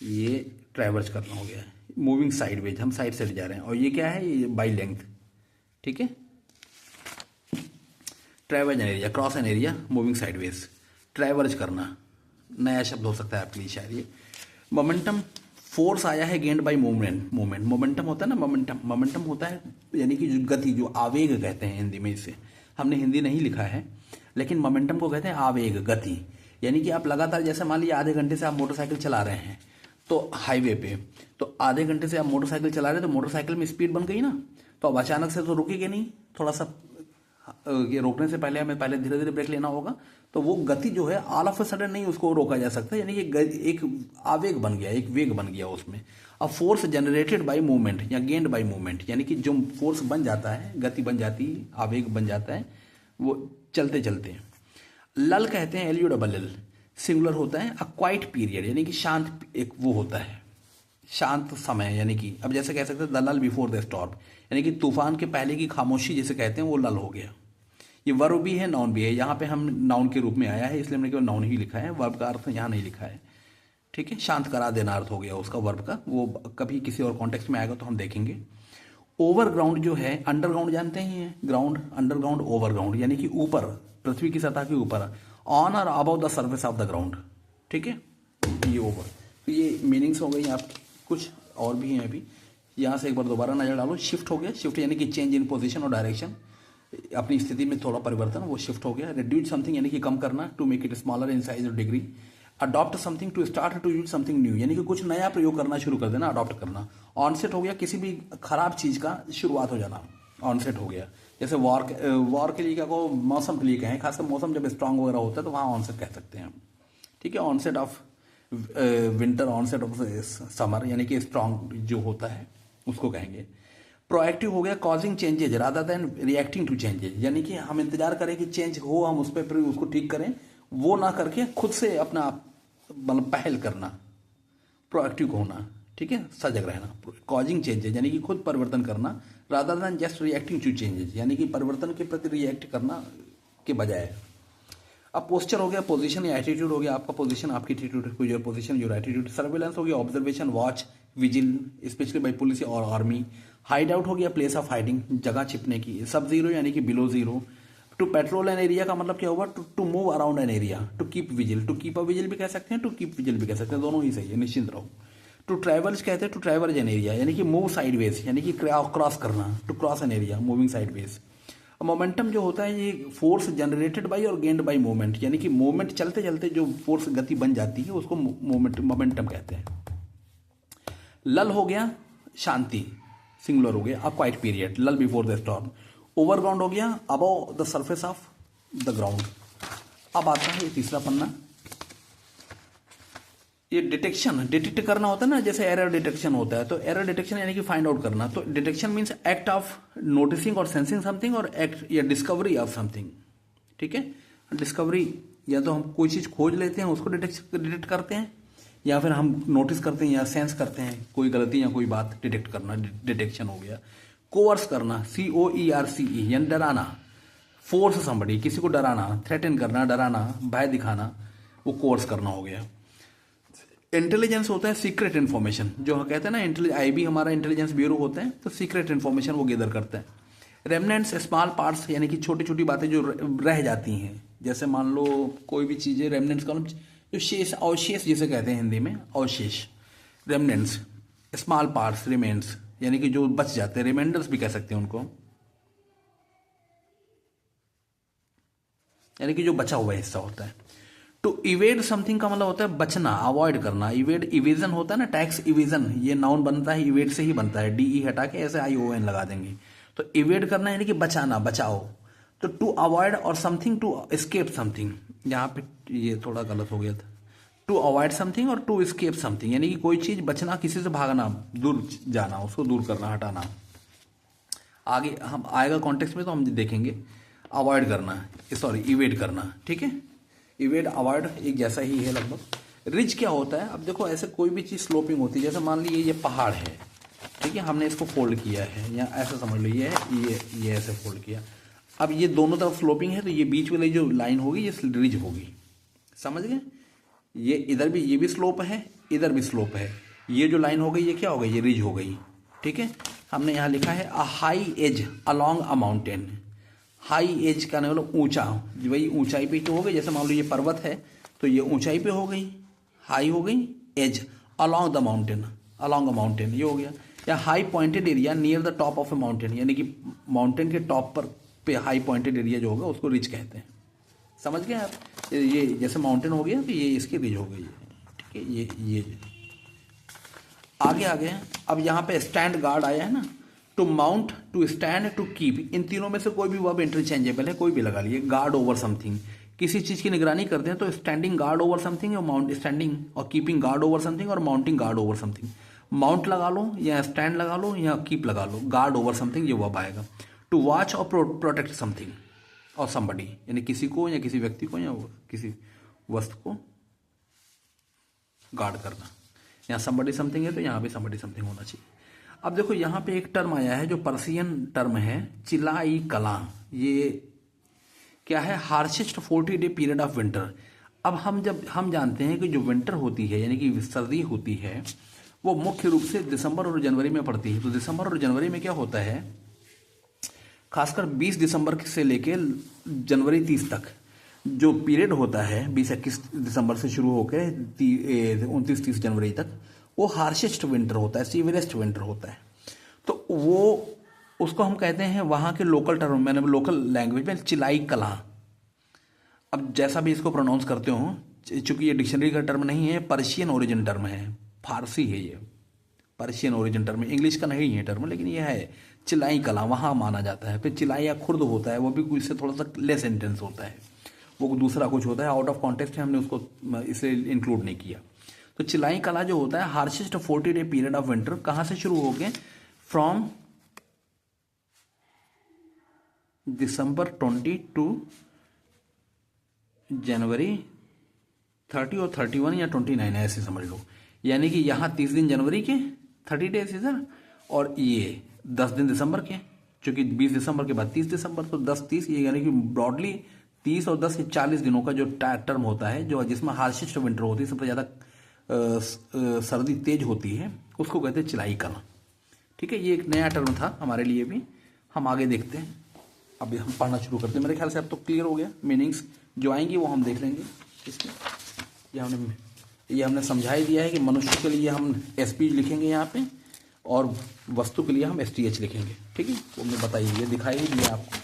ये ट्रैवर्स करना हो गया, मूविंग साइडवेज, हम साइड से जा रहे हैं। और ये क्या है, ये बाई लेंथ, ठीक है। Traverse an area, cross an area, moving sideways, traverse करना, नया शब्द हो सकता है आपके लिए शायद ये। मोमेंटम, फोर्स आया है गेंड बाई मूवमेंट, मोमेंटम होता है ना, मोमेंटम होता है यानी कि जो गति, जो आवेग कहते हैं हिंदी में, इसे हमने हिंदी नहीं लिखा है, लेकिन मोमेंटम को कहते हैं आवेग, गति। यानी कि आप लगातार, जैसे मान लीजिए आधे घंटे से आप मोटरसाइकिल चला रहे हैं तो हाईवे पे, तो आधे घंटे से आप मोटरसाइकिल चला रहे हैं तो मोटरसाइकिल में स्पीड बन गई ना, तो अब अचानक से तो रुकेगी नहीं, थोड़ा सा ये रोकने से पहले हमें पहले धीरे धीरे ब्रेक लेना होगा। तो वो गति जो है ऑल ऑफ अ सडन नहीं उसको रोका जा सकता, यानी कि एक आवेग बन गया, एक वेग बन गया उसमें। अब फोर्स जनरेटेड बाय मूवमेंट या गेंड बाय मूवमेंट, यानी कि जो फोर्स बन जाता है, गति बन जाती है, आवेग बन जाता है वो चलते चलते। लल कहते हैं, LULL, सिंगुलर होता है। अ क्वाइट पीरियड, यानी कि शांत एक वो होता है, शांत समय, यानी कि अब जैसे कह सकते हैं द लल बिफोर द स्टॉर्म, यानी कि तूफान के पहले की खामोशी जिसे कहते हैं वो लल हो गया। ये वर्ब भी है, नाउन भी है, यहाँ पे हम नाउन के रूप में आया है इसलिए हमने केवल नाउन ही लिखा है, वर्ब का अर्थ यहाँ नहीं लिखा है, ठीक है। शांत करा देना अर्थ हो गया उसका वर्ब का, वो कभी किसी और कॉन्टेक्स्ट में आएगा तो हम देखेंगे। ओवरग्राउंड जो है, अंडरग्राउंड जानते हैं, ग्राउंड, अंडरग्राउंड, ओवरग्राउंड, यानी कि ऊपर, पृथ्वी की सतह के ऊपर, ऑन और about the surface of the ground, ठीक है। ये ओवर, तो ये मीनिंग्स हो गई आपकी, कुछ और भी हैं अभी, यहाँ से एक बार दोबारा नजर डालो। शिफ्ट हो गया, शिफ्ट यानी कि चेंज इन पोजीशन और डायरेक्शन, अपनी स्थिति में थोड़ा परिवर्तन, वो शिफ्ट हो गया। रिड्यूस समथिंग यानी कि कम करना, to make it smaller in size और degree. Adopt something, to start to use something new, यानी कि कुछ नया प्रयोग करना शुरू कर देना, अडॉप्ट करना। ऑनसेट हो गया, किसी भी खराब चीज का शुरुआत हो जाना, ऑनसेट हो गया। जैसे वॉर के लिए क्या कहो, मौसम के लिए कहें, खासकर मौसम जब स्ट्रांग वगैरह होता है तो वहाँ ऑनसेट कह सकते हैं हम, ठीक है। Onset of winter, onset of summer, यानी कि स्ट्रांग जो होता है उसको कहेंगे। प्रोएक्टिव हो गया, causing changes rather than reacting to changes, यानी कि हम इंतजार करें कि चेंज हो, हम उस पर फिर उसको ठीक करें, वो ना करके खुद से अपना मतलब पहल करना, प्रोएक्टिव होना, ठीक है, सजग रहना। कॉजिंग चेंजेज यानी कि खुद परिवर्तन करना, rather than just reacting to changes, यानी कि परिवर्तन के प्रति रिएक्ट करना के बजाय। अब पोस्चर हो गया, पोजीशन या एटीट्यूड हो गया, आपका पोजीशन, आपकी attitude, your position, your attitude. Surveillance हो गया, observation, watch, vigil, specially by police और आर्मी। हाइड आउट हो गया, प्लेस ऑफ हाइडिंग, जगह छिपने की। सब जीरो यानी कि below zero. To patrol an area का मतलब क्या हुआ, to move around an area. To keep vigil, to keep a vigil भी कह सकते हैं, टू कीप विजिल भी कह सकते हैं, दोनों ही सही है, निश्चिंत रहो। टू ट्रैवल्स कहते हैं, टू ट्रैवर्स एन एरिया, यानी कि मूव साइडवेज, यानी कि क्रॉस करना, to cross an area, moving sideways. Momentum जो होता है ये force generated by or gained by movement, यानी कि मूवमेंट चलते चलते जो फोर्स गति बन जाती है उसको मोमेंटम कहते हैं। लल हो गया, शांति, सिंगुलर हो गया, अ क्वाइट पीरियड, लल बिफोर द स्टॉर्म। ओवरग्राउंड हो गया, above the surface of the ground. अब आता है तीसरा पन्ना, ये डिटेक्शन, डिटेक्ट करना होता है ना, जैसे एरर डिटेक्शन होता है, तो एरर डिटेक्शन यानी कि फाइंड आउट करना। तो detection means act of noticing और सेंसिंग समथिंग, और एक्ट या डिस्कवरी ऑफ समथिंग, ठीक है। डिस्कवरी, या तो हम कोई चीज खोज लेते हैं उसको डिटेक्ट करते हैं, या फिर हम नोटिस करते हैं या सेंस करते हैं कोई गलती या कोई बात, डिटेक्ट करना डिटेक्शन हो गया। कोवर्स करना, COERCE, यानी डराना। फोर्स समबडी, किसी को डराना, थ्रेटन करना, डराना, भय दिखाना, वो कोवर्स करना हो गया। इंटेलिजेंस होता है सीक्रेट इन्फॉर्मेशन, जो कहते हैं ना IB हमारा इंटेलिजेंस ब्यूरो होता है, तो सीक्रेट इन्फॉर्मेशन वो गैदर करता है। रेमनेंट्स, स्मॉल पार्ट्स, यानी कि छोटी छोटी बातें जो रह जाती हैं, जैसे मान लो कोई भी चीजें, रेमनेंट्स का जो शेष, अवशेष जिसे कहते हैं हिंदी में, अवशेष, रेमनेंट्स। स्मॉल पार्ट्स, रिमेन्स, यानी कि जो बच जाते हैं, रिमाइंडर्स भी कह सकते हैं उनको, यानी कि जो बचा हुआ हिस्सा होता है। टू इवेड समथिंग का मतलब होता है बचना, अवॉइड करना। इवेड इवेजन होता है ना, टैक्स इवेजन, ये नाउन बनता है इवेड से ही बनता है, डीई हटा के ऐसे ION लगा देंगे। तो इवेड करना यानी कि बचाना, बचाओ। तो टू अवॉइड और समथिंग टू एस्केप समथिंग, यहाँ पे ये थोड़ा गलत हो गया था। टू अवॉइड समथिंग और टू एस्केप समथिंग यानी कि कोई चीज बचना, किसी से भागना, दूर जाना, उसको दूर करना, हटाना। आगे हम आएगा कॉन्टेक्स्ट में तो हम देखेंगे। अवॉइड करना, सॉरी इवेड करना, ठीक है। इवेड अवॉइड एक जैसा ही है लगभग। रिज क्या होता है, अब देखो ऐसे कोई भी चीज़ स्लोपिंग होती है, जैसे मान लीजिए ये पहाड़ है, ठीक है, हमने इसको फोल्ड किया है, या ऐसा समझ लो ये है, ये ऐसे फोल्ड किया। अब ये दोनों तरफ स्लोपिंग है तो ये बीच वाली जो लाइन होगी ये रिज होगी, समझ गए। ये इधर भी, ये भी स्लोप है, इधर भी स्लोप है, ये जो लाइन हो गई ये क्या हो गई, ये रिज हो गई, ठीक है। हमने यहाँ लिखा है a high edge along a mountain. High edge का मतलब ऊंचा, वही ऊंचाई पे तो हो गई, जैसे मान लो ये पर्वत है तो ये ऊंचाई पे हो गई, हाई हो गई, edge along the mountain, along a mountain ये हो गया। या high pointed area near the top of a mountain, यानी कि माउंटेन के टॉप पर पे हाई पॉइंटेड एरिया जो होगा उसको रिज कहते हैं, समझ गए आप। ये जैसे माउंटेन हो गया तो ये इसकी रिज हो गई, ठीक है। ये आगे आ गए। अब यहाँ पे स्टैंड गार्ड आया है ना, to mount, to stand, to keep, इन तीनों में से कोई भी वर्ब इंटरचेंजेबल है, कोई भी लगा लिए। गार्ड ओवर समथिंग, किसी चीज की निगरानी करते हैं तो स्टैंडिंग गार्ड ओवर समथिंग, और माउंट स्टैंडिंग और कीपिंग गार्ड ओवर समथिंग, और mounting guard over something. Mount लगा लो या स्टैंड लगा लो या कीप लगा लो, गार्ड ओवर समथिंग ये वर्ब आएगा। To watch or protect something और समबडी, यानी किसी को या किसी व्यक्ति को या किसी वस्तु को गार्ड करना। यहाँ समबडी समथिंग है तो यहाँ भी समबडी समथिंग होना चाहिए। अब देखो यहाँ पे एक टर्म आया है जो पर्सियन टर्म है, चिलाई कला। ये क्या है, harshest 40 day period of winter. अब हम जानते हैं कि जो विंटर होती है यानी कि सर्दी होती है वो मुख्य रूप से दिसंबर और जनवरी में पड़ती है। तो दिसंबर और जनवरी में क्या होता है, खासकर 20 दिसंबर से लेके जनवरी 30 तक जो पीरियड होता है, 20-21 दिसंबर से शुरू होकर 29-30 जनवरी तक, वो हार्शेस्ट विंटर होता है, सीवियरेस्ट विंटर होता है। तो वो उसको हम कहते हैं वहाँ के लोकल टर्म, मैंने लोकल लैंग्वेज में चिलाई कला। अब जैसा भी इसको प्रोनाउंस करते हो, चूंकि ये डिक्शनरी का टर्म नहीं है, पर्शियन ओरिजिन टर्म है, फारसी है ये, पर्शियन ओरिजिन टर्म, इंग्लिश का नहीं है टर्म, लेकिन ये है चिलाई कला, वहाँ माना जाता है। फिर चिलाई या खुर्द होता है, वो भी इससे थोड़ा सा लेस इंटेंस होता है, वो दूसरा कुछ होता है, आउट ऑफ कॉन्टेक्स्ट है, हमने उसको इसलिए इंक्लूड नहीं किया। तो चिलाई कला जो होता है, harshest 40 day period of winter, कहाँ से शुरू हो गए, फ्रॉम दिसंबर 20 टू जनवरी 30 और 31 या 29 ऐसे समझ लो। यानी कि यहाँ 30 दिन जनवरी के, 30 डेज इधर, और ये 10 दिन दिसंबर के, क्योंकि 20 दिसंबर के बाद 30 दिसंबर, तो 10-30 ये, यानी कि ब्रॉडली 30 और 10 40 दिनों का जो टर्म होता है, जो जिसमें हार्शेस्ट विंटर होती है, सबसे ज़्यादा सर्दी तेज होती है, उसको कहते हैं चिलाई कला, ठीक है। ये एक नया टर्म था हमारे लिए भी, हम आगे देखते हैं। अभी हम पढ़ना शुरू करते हैं, मेरे ख्याल से अब तो क्लियर हो गया। मीनिंग्स जो आएंगी वो हम देख लेंगे इसमें। ये हमने समझा ही दिया है कि मनुष्य के लिए हम SPH लिखेंगे यहाँ पे, और वस्तु के लिए हम STH लिखेंगे, ठीक है। वो हमने बताई, ये दिखाई ही दिया आपको।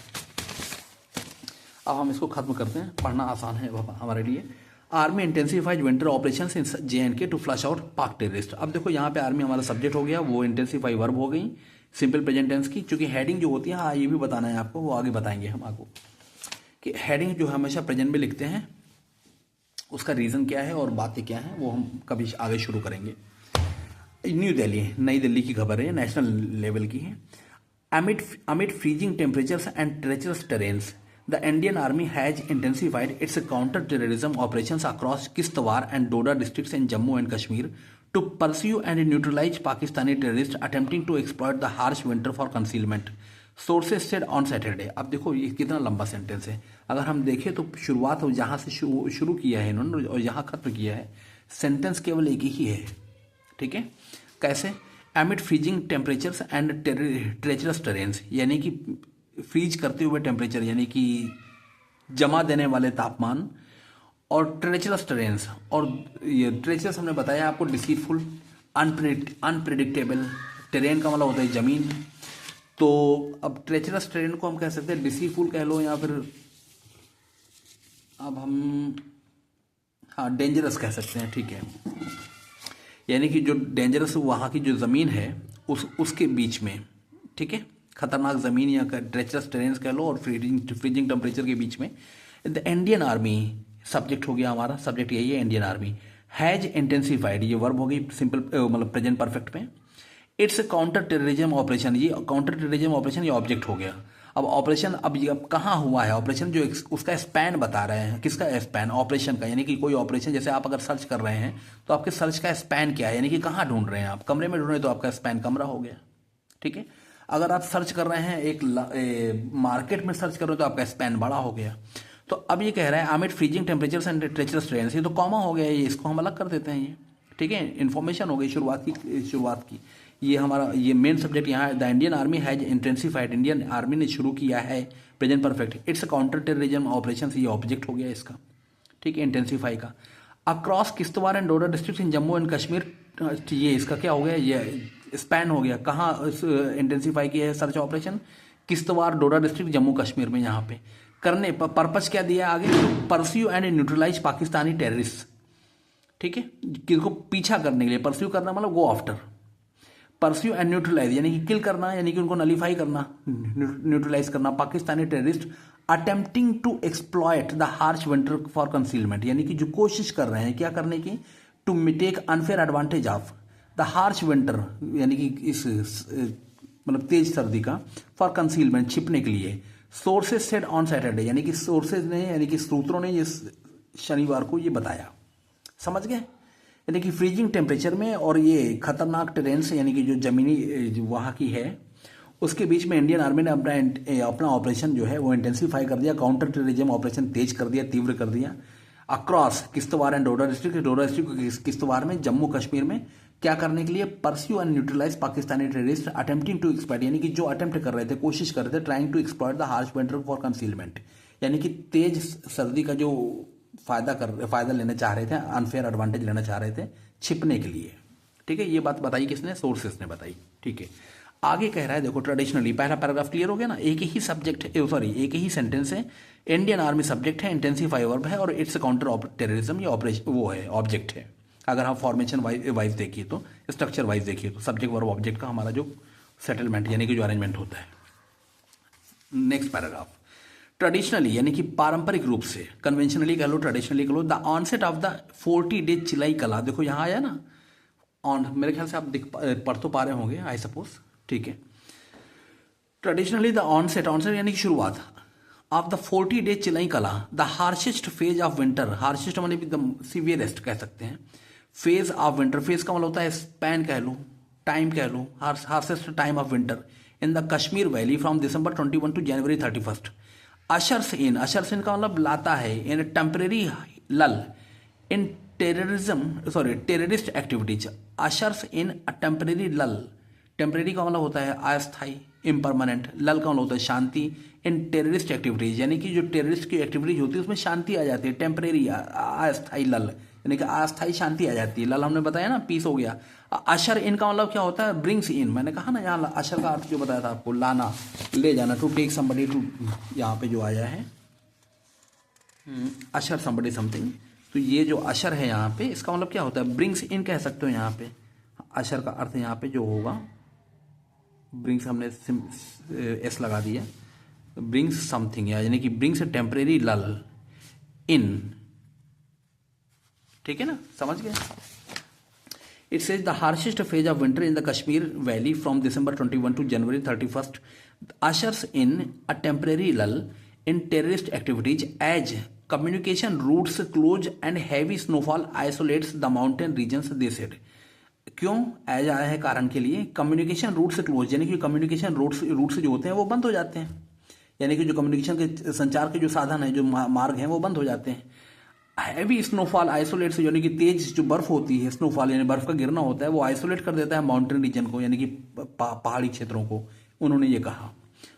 अब हम इसको खत्म करते हैं, पढ़ना आसान है हमारे लिए। Army intensified winter operations in JNK to flush out Pak terrorist. अब देखो यहाँ पे आर्मी हमारा सब्जेक्ट हो गया, वो इंटेंसिफाई वर्ब हो गई सिंपल प्रेजेंट टेंस की, क्योंकि हेडिंग जो होती है, हाँ ये भी बताना है आपको, वो आगे बताएंगे हम आपको, कि हेडिंग जो हमेशा प्रेजेंट में लिखते हैं उसका रीज़न क्या है और बातें क्या हैं, वो हम कभी आगे शुरू करेंगे। न्यू दिल्ली, नई दिल्ली की खबर है, नेशनल लेवल की है। Amid freezing temperatures and treacherous terrains, the Indian Army has intensified its counter-terrorism operations across Kishtwar and Doda districts in Jammu and Kashmir to pursue and neutralize Pakistani terrorists attempting to exploit the harsh winter for concealment. Sources said on Saturday. अब देखो ये कितना लंबा sentence है, अगर हम देखें तो शुरुआत जहाँ से शुरू किया है इन्होंने और यहाँ खत्म किया है, सेंटेंस केवल एक ही है, ठीक है। कैसे, amid freezing temperatures and treacherous terrains, यानी कि फ्रीज करते हुए टेम्परेचर, यानी कि जमा देने वाले तापमान, और ट्रेचरस टेरेन्स, और ये ट्रेचरस हमने बताया आपको, डिसीटफुल, अनप्रिडिक्टेबल। टेरेन का मतलब होता है जमीन, तो अब ट्रेचरस टेरेन को हम कह सकते हैं डिसीटफुल कह लो, या फिर अब हम हाँ डेंजरस कह सकते हैं, ठीक है। यानी कि जो डेंजरस वहाँ की जो ज़मीन है उसके बीच में, ठीक है, खतरनाक ज़मीन या ट्रेचरस टेरेन्स कह लो और फ्रीजिंग टेम्परेचर के बीच में द इंडियन आर्मी, सब्जेक्ट हो गया हमारा, सब्जेक्ट यही है इंडियन आर्मी, हैज इंटेंसिफाइड, ये वर्ब हो गई सिंपल मतलब प्रेजेंट परफेक्ट में। इट्स काउंटर टेररिज्म ऑपरेशन, ये काउंटर टेररिज्म ऑपरेशन ये ऑब्जेक्ट हो गया। अब ऑपरेशन अब ये अब कहाँ हुआ है ऑपरेशन, जो उसका स्पैन बता रहे हैं, किसका स्पैन, ऑपरेशन का। यानी कि कोई ऑपरेशन जैसे आप अगर सर्च कर रहे हैं तो आपके सर्च का स्पैन क्या है, यानी कि कहाँ ढूंढ रहे हैं आप, कमरे में ढूंढ रहे हैं तो आपका स्पैन कमरा हो गया, ठीक है। अगर आप सर्च कर रहे हैं एक मार्केट में सर्च कर रहे हो तो आपका स्पैन बड़ा हो गया। तो अब ये कह रहा है amid freezing temperatures and treacherous trends, ये तो कॉमा हो गया, ये इसको हम अलग कर देते हैं ये, ठीक है। इन्फॉर्मेशन हो गई शुरुआत की। ये हमारा ये मेन सब्जेक्ट यहाँ है। The Indian army has intensified, Indian army ने शुरू किया है, present perfect. It's counter terrorism operation, ये ऑब्जेक्ट हो गया इसका, ठीक है, इंटेंसिफाई का। Across Kishtwar and Doda district in Jammu and Kashmir, ये इसका क्या हो गया, ये स्पैन हो गया। कहाँ इंटेंसिफाई किया है search operation, Kishtwar Doda district Jammu Kashmir में। यहाँ पे करने पर्पज क्या दिया है आगे, pursue and neutralise Pakistani terrorist, ठीक है, किसको पीछा करने के लिए, परस्यू करना मतलब go after, pursue and neutralise यानी कि किल करना, यानी कि उनको नलीफाई करना, न्यूट्रलाइज करना Pakistani terrorist. Attempting to exploit the harsh winter for concealment, यानी कि जो कोशिश कर रहे हैं क्या करने की, to take unfair advantage of the harsh winter, यानी कि इस मतलब तेज सर्दी का, फॉर कंसीलमेंट, छिपने के लिए। सोर्सेज सेड ऑन सैटरडे, यानी कि सोर्सेज ने, यानी कि सूत्रों ने ये शनिवार को ये बताया, समझ गए। यानी कि फ्रीजिंग टेम्परेचर में और ये खतरनाक टेरेन्स यानी कि जो जमीनी वहाँ की है उसके बीच में इंडियन आर्मी ने अपना ऑपरेशन जो है वो इंटेंसिफाई कर दिया, काउंटर टेररिज्म ऑपरेशन तेज कर दिया, तीव्र कर दिया। Across Kishtwar and Doda district Kishtwar में, जम्मू कश्मीर में, क्या करने के लिए, pursue and neutralise Pakistani terrorist attempting to exploit, यानी कि जो अटेम्प्ट कर रहे थे, कोशिश कर रहे थे, trying to exploit the harsh winter for concealment, यानी कि तेज सर्दी का जो फायदा लेना चाह रहे थे, अनफेयर एडवांटेज लेना चाह रहे थे छिपने के लिए, ठीक है। ये बात बताई किसने, सोर्सेस ने बताई, ठीक है। आगे कह रहा है देखो, ट्रेडिशनली, पहला पैराग्राफ क्लियर हो गया ना, एक ही सब्जेक्ट एक ही सेंटेंस है, इंडियन आर्मी सब्जेक्ट है, इंटेंसिफाई वर्ब है और इट्स काउंटर टेररिज्म ये ऑपरेशन वो है, ऑब्जेक्ट है। अगर हम फॉर्मेशन वाइज देखिए तो, स्ट्रक्चर वाइज देखिए तो, सब्जेक्ट वर्ब ऑब्जेक्ट का हमारा जो सेटलमेंट यानी कि जो अरेंजमेंट होता है। नेक्स्ट पैराग्राफ, ट्रेडिशनली यानी कि पारंपरिक रूप से, कन्वेंशनली कह लो, ट्रेडिशनली कह लो, the onset of the 40 day Chillai Kalan, देखो यहाँ आया ना ऑन, मेरे ख्याल से आप पढ़ तो पा रहे होंगे आई सपोज, ठीक है। ट्रेडिशनली द ऑनसेट यानी कि शुरुआत of the 40 day Chillai Kalan, the harshest phase of winter, harshest मतलब एकदम सीवियरेस्ट कह सकते हैं, फेज ऑफ विंटर, फेज का मतलब होता है स्पैन कह लो, टाइम कह लो, harshest time of winter in the Kashmir valley from December 21 to January 31। Ushers in का मतलब लाता है, in temporary lull in terrorist activities, ushers in temporary lull, temporary का मतलब होता है अस्थाई, इम्परमानेंट, लल का मतलब होता है शांति, इन टेररिस्ट एक्टिविटीज यानी कि जो टेररिस्ट की एक्टिविटीज होती है उसमें शांति आ जाती है, टेम्परेरी अस्थाई लल यानी कि अस्थाई शांति आ जाती है, लल हमने बताया ना पीस हो गया। अशर इन का मतलब क्या होता है, ब्रिंग्स इन, मैंने कहा ना यहाँ अशर का अर्थ जो बताया था आपको, लाना, ले जाना, टू टेक समबडी टू, यहाँ पे जो आया है अशर समबडी समथिंग, तो ये जो अशर है यहाँ पे इसका मतलब क्या होता है, ब्रिंग्स इन कह सकते हो यहाँ पे। अशर का अर्थ यहाँ पे जो होगा, ब्रिंग्स हमने एस लगा दिया, ब्रिंग्स समथिंग यानी कि ब्रिंग्स टेम्परेरी लल इन, ठीक है ना, समझ गए। It says the harshest phase of winter in the Kashmir Valley from December 21 to January 31st ushers in a temporary lull in terrorist activities as communication routes close and heavy snowfall isolates the mountain regions, they said. क्यों as आया है कारण के लिए, communication route से close यानी कि communication route से जो होते हैं वो बंद हो जाते हैं, यानी कि जो कम्युनिकेशन के संचार के जो साधन है, जो मार्ग हैं वो बंद हो जाते हैं। हैवी स्नोफॉल आइसोलेट से, यानी कि तेज जो बर्फ होती है, स्नोफॉल यानी बर्फ का गिरना होता है, वो आइसोलेट कर देता है माउंटेन रीजन को यानी कि पहाड़ी क्षेत्रों को, उन्होंने ये कहा।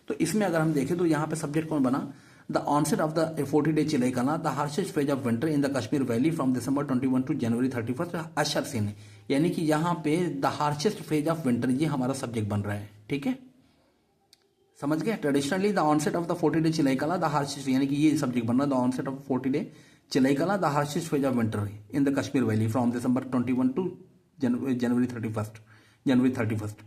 तो इसमें अगर हम देखें तो यहाँ पे सब्जेक्ट कौन बना, the onset of the 40 day Chillai Kalan, the harshest phase of winter in the Kashmir valley from December 21 to January 31 usher in, यानी कि यहाँ पे the harshest phase of winter ये हमारा सब्जेक्ट बन रहा है, ठीक है, समझ गए। Traditionally the onset of the 40 day Chillai Kalan, the harshest यानी कि ये सब्जेक्ट बन रहा है, the onset of 40 day चिलैकला the harshest phase of winter in the Kashmir valley from December 21 to January 31st।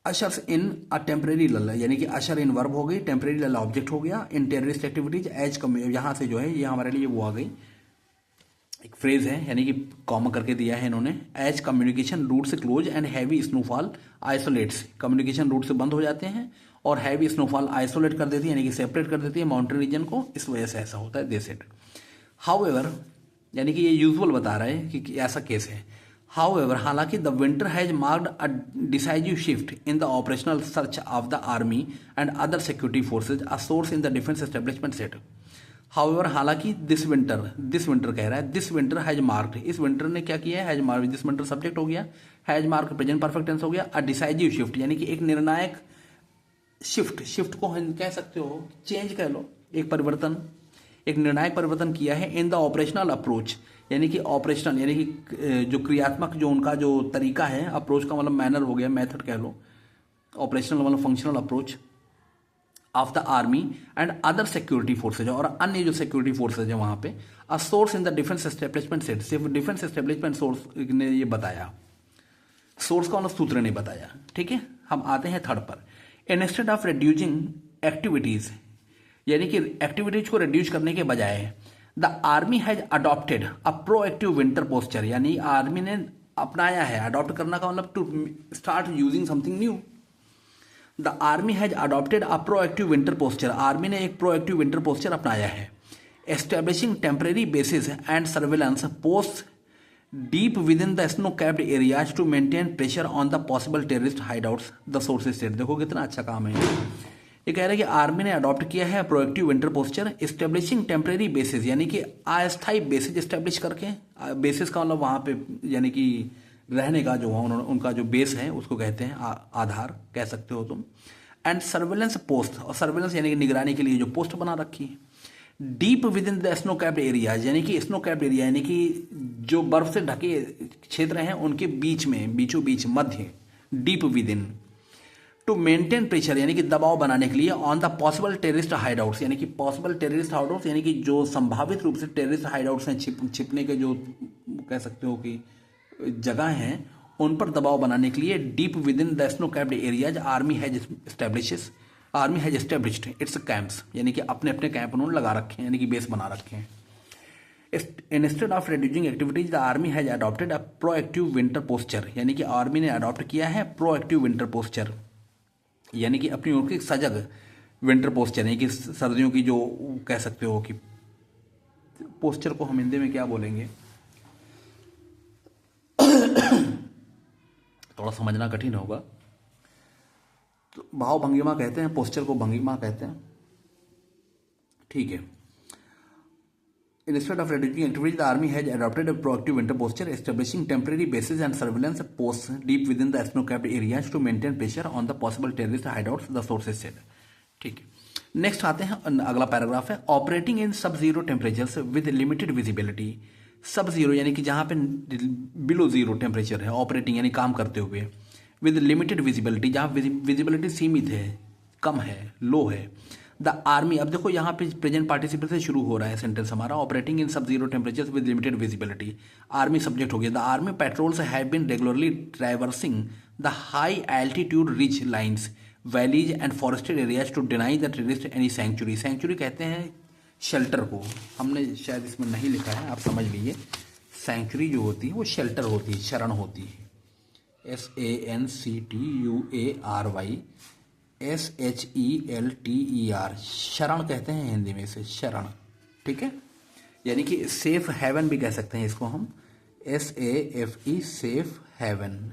Ushers in a temporary लल, यानी कि अशर इन वर्ब हो गई, टेम्परेरी लल ऑब्जेक्ट हो गया, इन टेररिस्ट एक्टिविटीज एज यहाँ से जो है ये हमारे लिए वो आ गई, एक फ्रेज है, यानी कि कॉमा करके दिया है इन्होंने। एज कम्युनिकेशन रूट से close and heavy snowfall isolates, communication route से बंद हो जाते हैं और हैवी स्नोफॉल आइसोलेट कर देती है, यानी कि सेपरेट कर देती है माउंटेन रीजन को, इस वजह से ऐसा होता है दे सेड। हाउएवर, यानी कि ये यूजुअल बता रहे हैं कि ऐसा केस है। हाउएवर, हालांकि the winter has marked a decisive shift in the operational search of the army and other security forces, a source in the defence establishment said. However, हालांकि दिस विंटर कह रहा है, दिस विंटर हैज मार्क्ड, इस winter ने क्या किया है, has marked, this winter subject हो गया, has marked present perfect tense हो गया, अ डिसाइजिव शिफ्ट, यानी कि एक निर्णायक शिफ्ट को हम कह सकते हो, चेंज कह लो, एक परिवर्तन, एक निर्णायक परिवर्तन किया है इन द ऑपरेशनल अप्रोच, यानी कि ऑपरेशनल यानी कि जो क्रियात्मक जो उनका जो तरीका है, अप्रोच का मतलब मैनर हो गया, मेथड कह लो, ऑपरेशनल मतलब functional approach of the army and other security forces, और अन्य जो सिक्योरिटी फोर्सेज है वहां पे, अ source in the defence establishment set, सिर्फ डिफेंस एस्टेब्लिशमेंट सोर्स ने ये बताया, सोर्स का मतलब सूत्र नहीं बताया। ठीक है, हम आते हैं थर्ड पर। इंस्टेड ऑफ रिड्यूसिंग एक्टिविटीज, यानी कि एक्टिविटीज को रिड्यूस करने के बजाय, the army has adopted a proactive winter posture, यानी आर्मी ने अपनाया है, अडॉप्ट करना का मतलब to start using something new. The army has adopted a proactive winter posture, army ने एक प्रोएक्टिव विंटर पोस्चर अपनाया है। Establishing temporary bases and surveillance post deep within the snow capped areas to maintain pressure on the possible terrorist hideouts, the sources state. देखो कितना अच्छा काम है ये कह रहे हैं कि आर्मी ने अडॉप्ट किया है proactive winter posture, establishing temporary basis, यानी कि अस्थायी बेसिस एस्टेब्लिश करके, बेसिस का मतलब वहाँ पे यानी कि रहने का जो उनका जो बेस है उसको कहते हैं आधार कह सकते हो तुम। एंड सर्वेलेंस पोस्ट, और सर्वेलेंस यानी कि निगरानी के लिए जो पोस्ट बना रखी है। Deep within the snow capped areas, यानी कि स्नो कैप्ड एरिया यानी कि जो बर्फ से ढके क्षेत्र हैं उनके बीच में, बीचों बीच, मध्य, deep within. To maintain pressure, यानी कि दबाव बनाने के लिए, on the possible terrorist hideouts, यानी कि पॉसिबल टेररिस्ट हाइडआउट्स, यानी कि जो संभावित रूप से टेररिस्ट हाइडआउट्स हैं, छिपने के जो कह सकते हो कि जगह हैं, उन पर दबाव बनाने के लिए deep within the snow capped areas army has established it's camps, यानी कि अपने अपने कैंप उन्होंने लगा रखे हैं, यानी कि बेस बना रखे हैं। Instead of reducing activities the army has adopted a proactive winter posture, यानी कि आर्मी ने अडॉप्ट किया है प्रोएक्टिव विंटर पोस्चर, यानी कि अपनी ओर की सजग विंटर पोस्चर, यानी कि सर्दियों की जो कह सकते हो कि पोस्चर को हम हिंदी में क्या बोलेंगे, थोड़ा समझना कठिन होगा, तो भाव भंगिमा कहते हैं, पोस्चर को भंगिमा कहते हैं। ठीक है। Instead of reducing activities, the army has adopted a proactive winter posture, establishing temporary bases and surveillance posts deep within the snow-capped areas to maintain pressure on the possible terrorist hideouts, the sources said. ठीक है, next आते हैं, अगला paragraph है। Operating in sub zero temperatures with limited visibility, सब zero यानी कि जहां पे बिलो जीरो टेम्परेचर है, ऑपरेटिंग यानी काम करते हुए, विद लिमिटेड विजिबिलिटी जहां विजिबिलिटी सीमित है, कम है, लो है। द आर्मी, अब देखो यहाँ पे प्रेजेंट पार्टिसिपल से शुरू हो रहा है सेंटेंस हमारा, operating in sub zero temperatures with limited visibility, army subject हो गया। The army patrols have been regularly traversing the high altitude ridge lines, valleys and forested areas to deny the terrorist any sanctuary, sanctuary कहते हैं shelter को, हमने शायद इसमें नहीं लिखा है, आप समझ लीजिए। सेंचुरी जो होती है वो शेल्टर होती है, शरण होती है, SANCTUARY SHELTER, शरण कहते हैं हिंदी में इसे, शरण। ठीक है, यानी कि सेफ हेवन भी कह सकते हैं इसको हम, SAFE सेफ हेवन,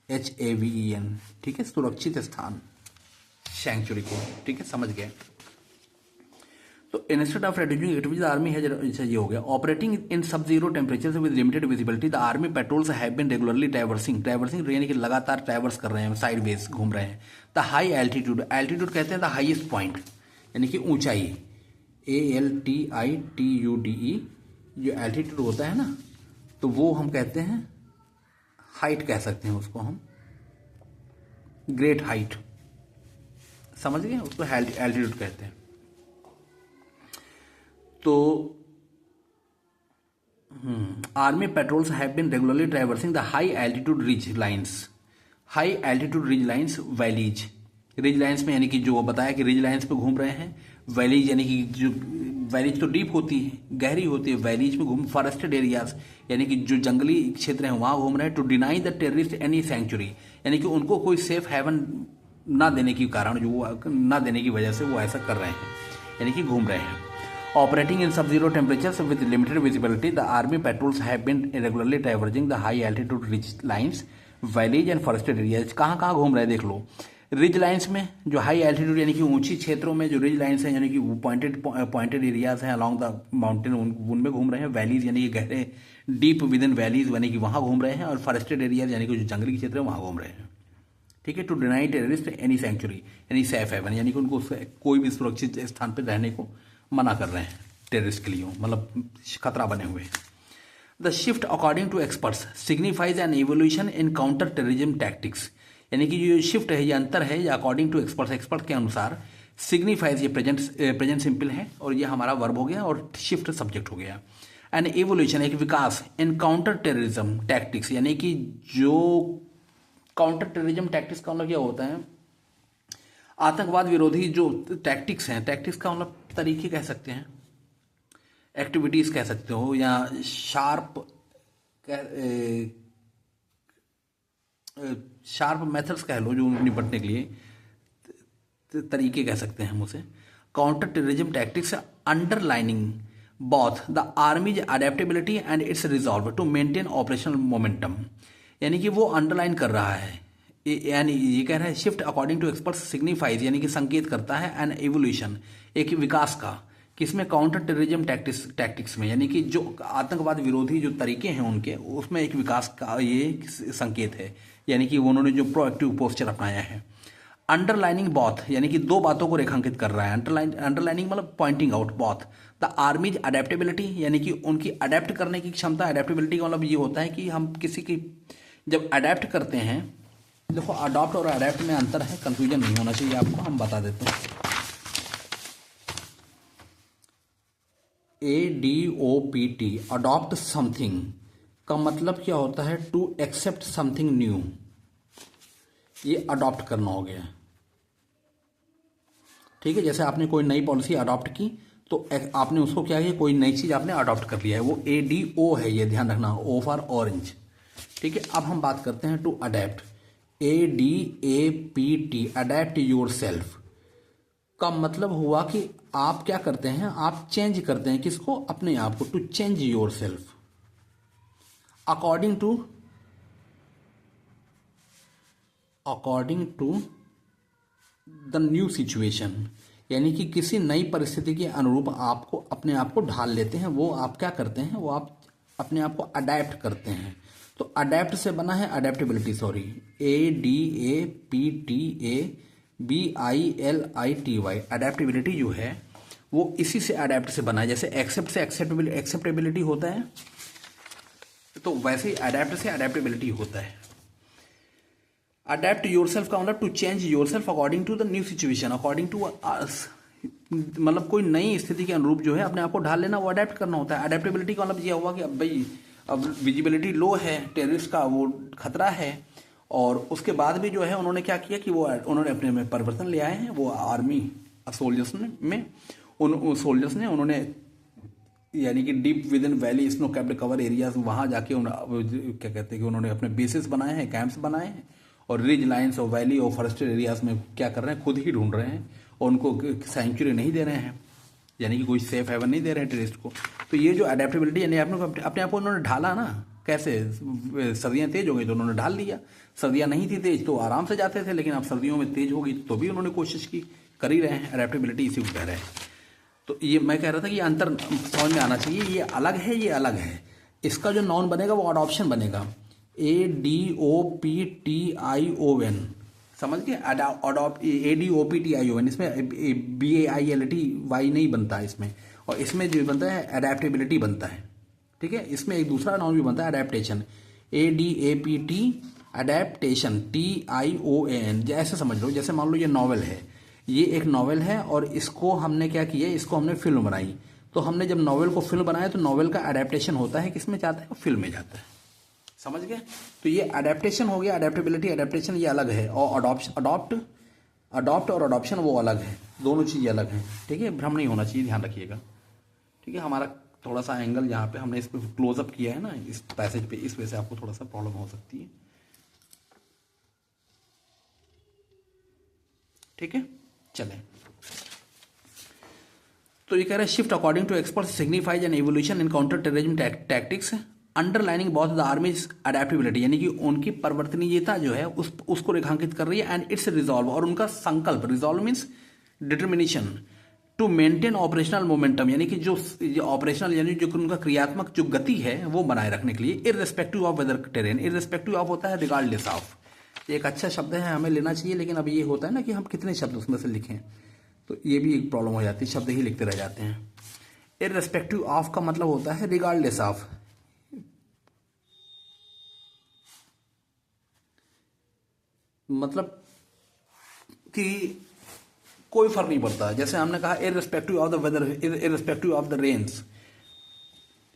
HAVEN, ठीक है, सुरक्षित स्थान, सैंक्चुरी को। ठीक है, समझ गए। तो instead of reducing activities army है, ये हो गया। Operating in sub zero temperature with limited visibility the army patrols have been regularly traversing यानी कि लगातार ट्रैवर्स कर रहे हैं, साइड वेज घूम रहे हैं। द हाई एल्टीट्यूड, एल्टीट्यूड कहते हैं द हाईएस्ट पॉइंट, यानी कि ऊंचाई, ALTITUDE, जो एल्टीट्यूड होता है ना, तो वो हम कहते हैं हाइट, कह सकते हैं उसको हम ग्रेट हाइट, समझ गए, उसको एल्टीट्यूड कहते हैं। तो army patrols have been regularly traversing the high altitude ridge lines, high altitude ridge lines, valleys, ridge lines में यानी कि जो बताया कि रिज लाइन्स पे घूम रहे हैं, वैलीज यानी कि जो वैलीज तो डीप होती है, गहरी होती है, वैलीज में घूम, फॉरेस्टेड एरियाज यानी कि जो जंगली क्षेत्र हैं वहाँ घूम रहे हैं, to deny the terrorist any sanctuary यानी कि उनको कोई सेफ हेवन ना देने के कारण, जो ना देने की वजह से वो ऐसा कर रहे हैं, यानी कि घूम रहे हैं। Operating in sub-zero temperatures with limited visibility, the army patrols have been regularly traversing the high altitude ridge lines, valleys and forested areas। कहाँ घूम रहे हैं देख लो। रिज लाइन्स में जो हाई एल्टीट्यूड यानी कि ऊंची क्षेत्रों में जो रिज लाइन्स हैं यानी कि पॉइंटेड एरियाज हैं अलॉन्ग द माउंटेन, उनमें घूम रहे हैं। वैलीज यानी कि गहरे डीप विद इन वैलीज यानी कि वहाँ घूम रहे हैं, और फॉरेस्टेड एरियाज यानी कि जो जंगली क्षेत्र है वहाँ घूम रहे हैं। ठीक है। To deny terrorist any sanctuary यानी सेफ हेवन यानी कि उनको कोई भी सुरक्षित स्थान पर रहने को मना कर रहे हैं, टेररिस्ट के लिए मतलब खतरा बने हुए। The shift according to experts signifies an evolution in counter terrorism tactics यानी कि जो शिफ्ट है, ये अंतर है, या अकॉर्डिंग टू एक्सपर्ट्स, एक्सपर्ट के अनुसार, सिग्निफाइज ये प्रेजेंट सिंपल है और ये हमारा वर्ब हो गया और शिफ्ट सब्जेक्ट हो गया। एन इवोल्यूशन एक विकास, इन काउंटर टेररिज्म टैक्टिक्स यानी कि जो काउंटर टेररिज्म टैक्टिक्स का मतलब क्या होता है, आतंकवाद विरोधी जो टैक्टिक्स हैं, टैक्टिक्स का मतलब तरीके कह सकते हैं, एक्टिविटीज कह सकते हो, या शार्प मेथड्स कह लो, जो निपटने के लिए तरीके कह सकते हैं हम उसे। Counter terrorism tactics underlining both the army's adaptability and its resolve to maintain operational momentum यानी कि वो अंडरलाइन कर रहा है, यानी ये कह रहा है shift according to experts signifies यानी कि संकेत करता है एन एवोल्यूशन एक विकास का, किसमें, काउंटर टेररिज्म टैक्टिक्स में यानी कि जो आतंकवाद विरोधी जो तरीके हैं उनके, उसमें एक विकास का ये संकेत है, यानी कि उन्होंने जो प्रोएक्टिव पोस्चर अपनाया है। अंडरलाइनिंग बॉथ यानी कि दो बातों को रेखांकित कर रहा है, अंडरलाइनिंग मतलब pointing out, both the army's adaptability यानी कि उनकी अडेप्ट करने की क्षमता, अडेप्टेबिलिटी का मतलब ये होता है कि हम किसी की जब अडेप्ट करते हैं, देखो अडॉप्ट और अडेप्ट में अंतर है, कंफ्यूजन नहीं होना चाहिए आपको, हम बता देते हैं। ADOPT अडॉप्ट समथिंग का मतलब क्या होता है, टू एक्सेप्ट समथिंग न्यू, ये अडॉप्ट करना हो गया। ठीक है, जैसे आपने कोई नई पॉलिसी अडॉप्ट की तो आपने उसको क्या किया, कोई नई चीज आपने अडॉप्ट कर लिया है, वो ADO है, ये ध्यान रखना, O फॉर ऑरेंज। ठीक है, अब हम बात करते हैं to adapt, ADAPT adapt yourself का मतलब हुआ कि आप क्या करते हैं, आप चेंज करते हैं, किसको, अपने आप को, to change yourself according to the new situation यानी कि किसी नई परिस्थिति के अनुरूप आपको अपने आप को ढाल लेते हैं, वो आप क्या करते हैं, वो आप अपने आप को अडेप्ट करते हैं। तो अडेप्ट से बना है अडेप्टेबिलिटी, सॉरी, ADAPTABILITY अडेप्टेबिलिटी जो है वो इसी से अडेप्ट से बना है, जैसे एक्सेप्ट से एक्सेप्टेबिलिटी होता है, तो वैसे ही अडेप्ट से अडेप्टेबिलिटी होता है। अडेप्ट योरसेल्फ का मतलब to change yourself according to the new situation, according to मतलब कोई नई स्थिति के अनुरूप जो है अपने आप को ढाल लेना, वो अडेप्ट करना होता है। अडेप्टेबिलिटी का मतलब ये हुआ कि अब भाई अब विजिबिलिटी लो है, टेररिस्ट का वो खतरा है, और उसके बाद भी जो है उन्होंने क्या किया कि वो उन्होंने अपने में परिवर्तन ले आए हैं, वो आर्मी सोल्जर्स में उन सोल्जर्स ने उन्होंने यानी कि deep with in valley snow capped cover areas वहाँ जाके क्या कहते हैं कि उन्होंने अपने बेसिस बनाए हैं, कैंप्स बनाए हैं, और रिज लाइन्स और वैली और फॉरेस्टेड एरियाज में क्या कर रहे हैं, खुद ही ढूंढ रहे हैं, और उनको सेंचुरी नहीं दे रहे हैं, यानी कि कोई सेफ हेवन नहीं दे रहे हैं टेररिस्ट को। तो ये जो अडेप्टेबिलिटी यानी अपने आप को उन्होंने ढाला ना, कैसे, सर्दियाँ तेज हो गई तो उन्होंने ढाल लिया, सर्दियाँ नहीं थी तेज तो आराम से जाते थे, लेकिन अब सर्दियों में तेज हो गई तो भी उन्होंने कोशिश की, कर ही रहे हैं, अडेप्टेबिलिटी इसी को कह रहे हैं। तो ये मैं कह रहा था कि अंतर समझ में आना चाहिए, ये अलग है, ये अलग है। इसका जो नॉन बनेगा वो अडॉप्शन बनेगा, ADOPTION, समझ गए, अडॉप्ट, ADOPTION, इसमें BAILTY नहीं बनता इसमें, और इसमें जो बनता है अडेप्टेबिलिटी बनता है। ठीक है, इसमें एक दूसरा नाउन भी बनता है अडेप्टेशन, ADAPT अडेप्टेशन, TION, जैसे समझ लो, जैसे मान लो ये नॉवल है, ये एक नॉवल है और इसको हमने क्या किया, इसको हमने फिल्म बनाई, तो हमने जब नॉवेल को फिल्म बनाया तो नॉवेल का अडेप्टेशन होता है किसमें जाता है, फिल्म में जाता है। समझ गए? तो ये अडेप्टेशन हो गया, अडेप्टेबिलिटी अडेप्टेशन ये अलग है, और अडॉप्ट और अडॉप्शन वो अलग है, दोनों चीज़ें अलग हैं। ठीक है, भ्रम नहीं होना चाहिए, ध्यान रखिएगा। ठीक है, हमारा थोड़ा सा एंगल यहाँ पे हमने इस पर क्लोजअप किया है ना इस पैसेज पे, इस वजह से आपको थोड़ा सा प्रॉब्लम हो सकती है। ठीक है, चलें। तो ये कह रहे हैं shift according to expert signifies an evolution in counter terrorism tactics underlining both the army's adaptability, यानी कि उनकी परिवर्तनीयता जो है उसको रेखांकित कर रही है, एंड इट्स रिजॉल्व, और उनका संकल्प, resolve means determination, to maintain operational momentum, यानी कि जो ऑपरेशनल यानी जो उनका क्रियात्मक जो गति है वो बनाए रखने के लिए, irrespective of weather terrain, irrespective of होता है रिगार्डलेस ऑफ, एक अच्छा शब्द है, हमें लेना चाहिए, लेकिन अब ये होता है ना कि हम कितने शब्द उसमें से लिखें, तो ये भी एक प्रॉब्लम हो जाती है, शब्द ही लिखते रह जाते हैं। इररेस्पेक्टिव ऑफ का मतलब होता है रिगार्डलेस ऑफ, मतलब कि कोई फर्क नहीं पड़ता। जैसे हमने कहा irrespective of the weather, irrespective of the rains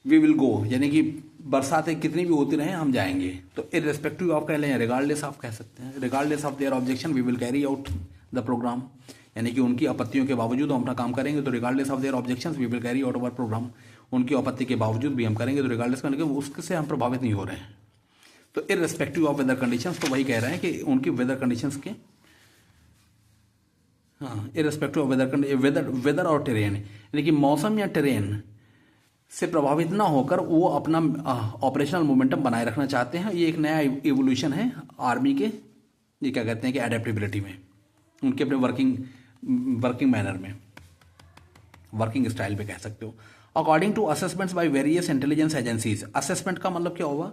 we will go, यानी कि बरसातें कितनी भी होती रहें हम जाएंगे, तो इररेस्पेक्टिव ऑफ कह लें, रिगार्डलेस ऑफ कह सकते हैं, regardless of their objection we will carry out the programme, यानी कि उनकी आपत्तियों के बावजूद हम अपना काम करेंगे, तो regardless of their objections we will carry out our programme, उनकी आपत्ति के बावजूद भी हम करेंगे, तो रिगार्डलेस करने के उससे हम प्रभावित नहीं हो रहे हैं। तो इररेस्पेक्टिव ऑफ वेदर कंडीशंस, तो वही कह रहे हैं कि उनकी वेदर कंडीशंस के, हाँ, इररेस्पेक्टिव ऑफ वेदर और टेरेन, यानी कि मौसम या टेरेन से प्रभावित ना होकर वो अपना ऑपरेशनल मोमेंटम बनाए रखना चाहते हैं। ये एक नया इवोल्यूशन है आर्मी के, ये क्या कहते हैं कि एडेप्टेबिलिटी में, उनके अपने वर्किंग मैनर में, वर्किंग स्टाइल पे कह सकते हो। According to assessments by various intelligence agencies, assessment का मतलब क्या होगा,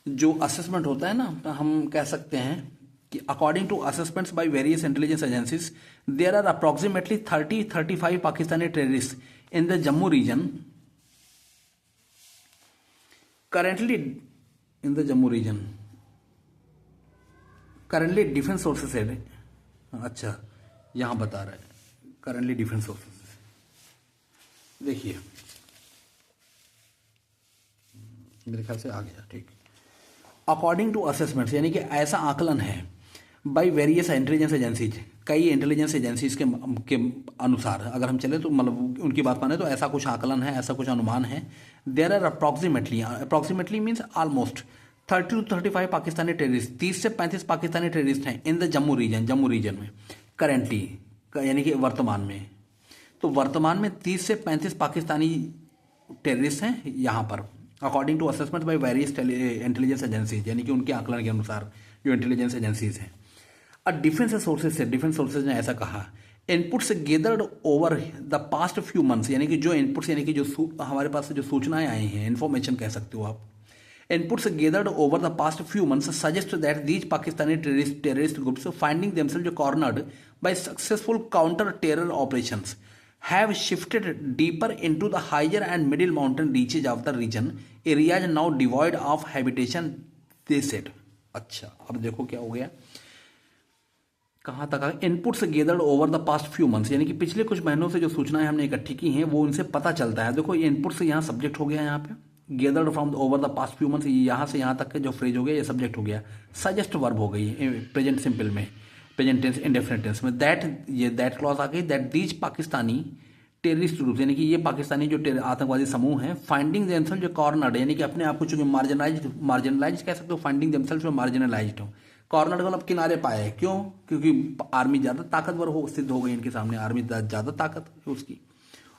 जो असेसमेंट होता है ना, हम कह सकते हैं कि according to assessments by various intelligence agencies there are approximately 30-35 Pakistani terrorist in the Jammu region currently in the Jammu region, currently defence sources है। अच्छा, यहां बता रहा है करंटली डिफेंस सोर्सेस, देखिए मेरे ख्याल से आ गया, ठीक। अकॉर्डिंग टू असेसमेंट्स, यानी कि ऐसा आकलन है बाई वेरियस इंटेलिजेंस एजेंसीज, कई इंटेलिजेंस एजेंसीज के अनुसार अगर हम चले तो मतलब उनकी बात माने तो ऐसा कुछ आकलन है, ऐसा कुछ अनुमान है। There are approximately means almost 30 to 35 Pakistani terrorist, 30 से 35 पाकिस्तानी टेररिस्ट हैं इन द जम्मू रीजन में करेंटली, यानी कि वर्तमान में। तो वर्तमान में 30 से 35 पाकिस्तानी टेररिस्ट हैं यहाँ पर, according to assessment by various intelligence agencies, यानी कि उनके आकलन के अनुसार जो इंटेलिजेंस एजेंसीज हैं। डिफेंस सोर्सेज ने ऐसा कहा, inputs gathered over the past few months, यानी कि जो इनपुट्स, यानी कि जो हमारे पास से जो सूचनाएं आई हैं, इन्फॉर्मेशन कह सकते हो आप, inputs gathered over the past few months suggest that these Pakistani terrorist groups finding themselves cornered by successful counter terror operations have shifted deeper into the higher and middle mountain reaches of the region, areas now devoid of habitation, they said। अच्छा, अब देखो क्या हो गया, कहाँ तक inputs gathered over the past few months, यानी कि पिछले कुछ महीनों से जो सूचनाएं हमने इकट्ठी की हैं वो उनसे पता चलता है। देखो ये इनपुट्स यहाँ सब्जेक्ट हो गया, यहाँ पे gathered from over the past few months, यहाँ से यहाँ तक के जो फ्रेज हो गया ये सब्जेक्ट हो गया, सजेस्ट वर्ब हो गई प्रेजेंट सिंपल में, प्रेजेंट टेंस इंडेफिनिट टेंस में। दैट क्लॉज आ गई, that these Pakistani terrorist group, यानी कि ये पाकिस्तानी जो आतंकवादी समूह हैं, फाइंडिंग देमसेल्व्स जो कॉर्नर्ड, यानी कि अपने आप को चूंकि मार्जिनलाइज कह सकते हो, फाइंडिंग देमसेल्व्स जो मार्जिनलाइज्ड हो, कॉर्नर का मतलब किनारे पाए, क्यों, क्योंकि आर्मी ज़्यादा ताकतवर हो सिद्ध हो गई इनके सामने, आर्मी ज़्यादा ताकत है उसकी,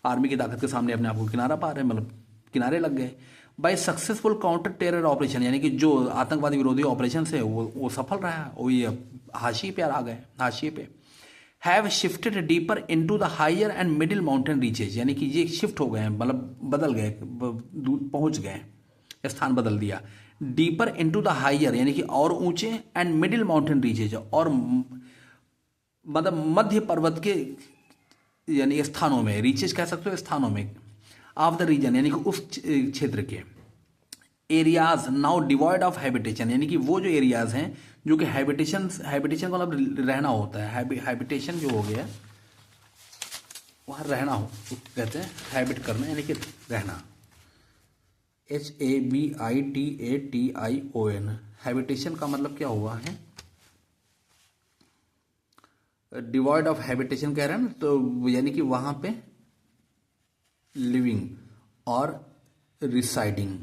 आर्मी की ताकत के सामने अपने आप को किनारा पा रहे हैं, मतलब किनारे लग गए। By successful counter terror operation, यानी कि जो आतंकवादी विरोधी ऑपरेशन है वो सफल रहा, वो ये हाशिए पे आ गए, हाशिए पे। Have shifted deeper into the higher and middle mountain reaches, यानी कि ये शिफ्ट हो गए, मतलब बदल गए, पहुंच गए, स्थान बदल दिया। डीपर इनटू द हायर, यानी कि और ऊंचे, एंड मिडिल माउंटेन रीचेज, और मतलब मध्य पर्वत के यानी स्थानों में, रीचेज कह सकते हो स्थानों में, ऑफ द रीजन, यानी कि उस क्षेत्र के। Areas now devoid of habitation, यानी कि वो जो एरियाज हैं जो कि हैबिटेशन का मतलब रहना होता है, हैबिटेशन जो हो गया, वहाँ रहना हो तो कहते हैं हैबिट करना, यानी कि रहना। HABITATION, हैबिटेशन का मतलब क्या हुआ है? डिवॉइड ऑफ हैबिटेशन कह रहे हैं ना, तो यानी कि वहाँ पे लिविंग और रिसाइडिंग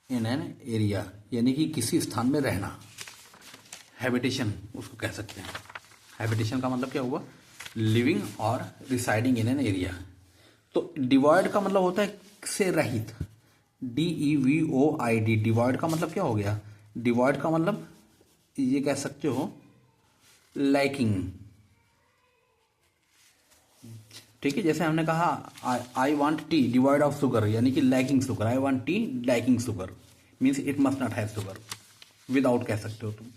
इन एन एरिया, यानी कि किसी स्थान में रहना, हैबिटेशन उसको कह सकते हैं। हैबिटेशन का मतलब क्या हुआ? लिविंग और रिसाइडिंग इन एन एरिया। तो डिवॉइड का मतलब होता है से रहित, DEVOID, डिवॉइड का मतलब क्या हो गया? डिवॉइड का मतलब ये कह सकते हो लैकिंग, ठीक है। जैसे हमने कहा I want tea devoid of sugar, यानी कि lacking sugar. I want tea lacking sugar means it must not have sugar, without कह सकते हो तुम।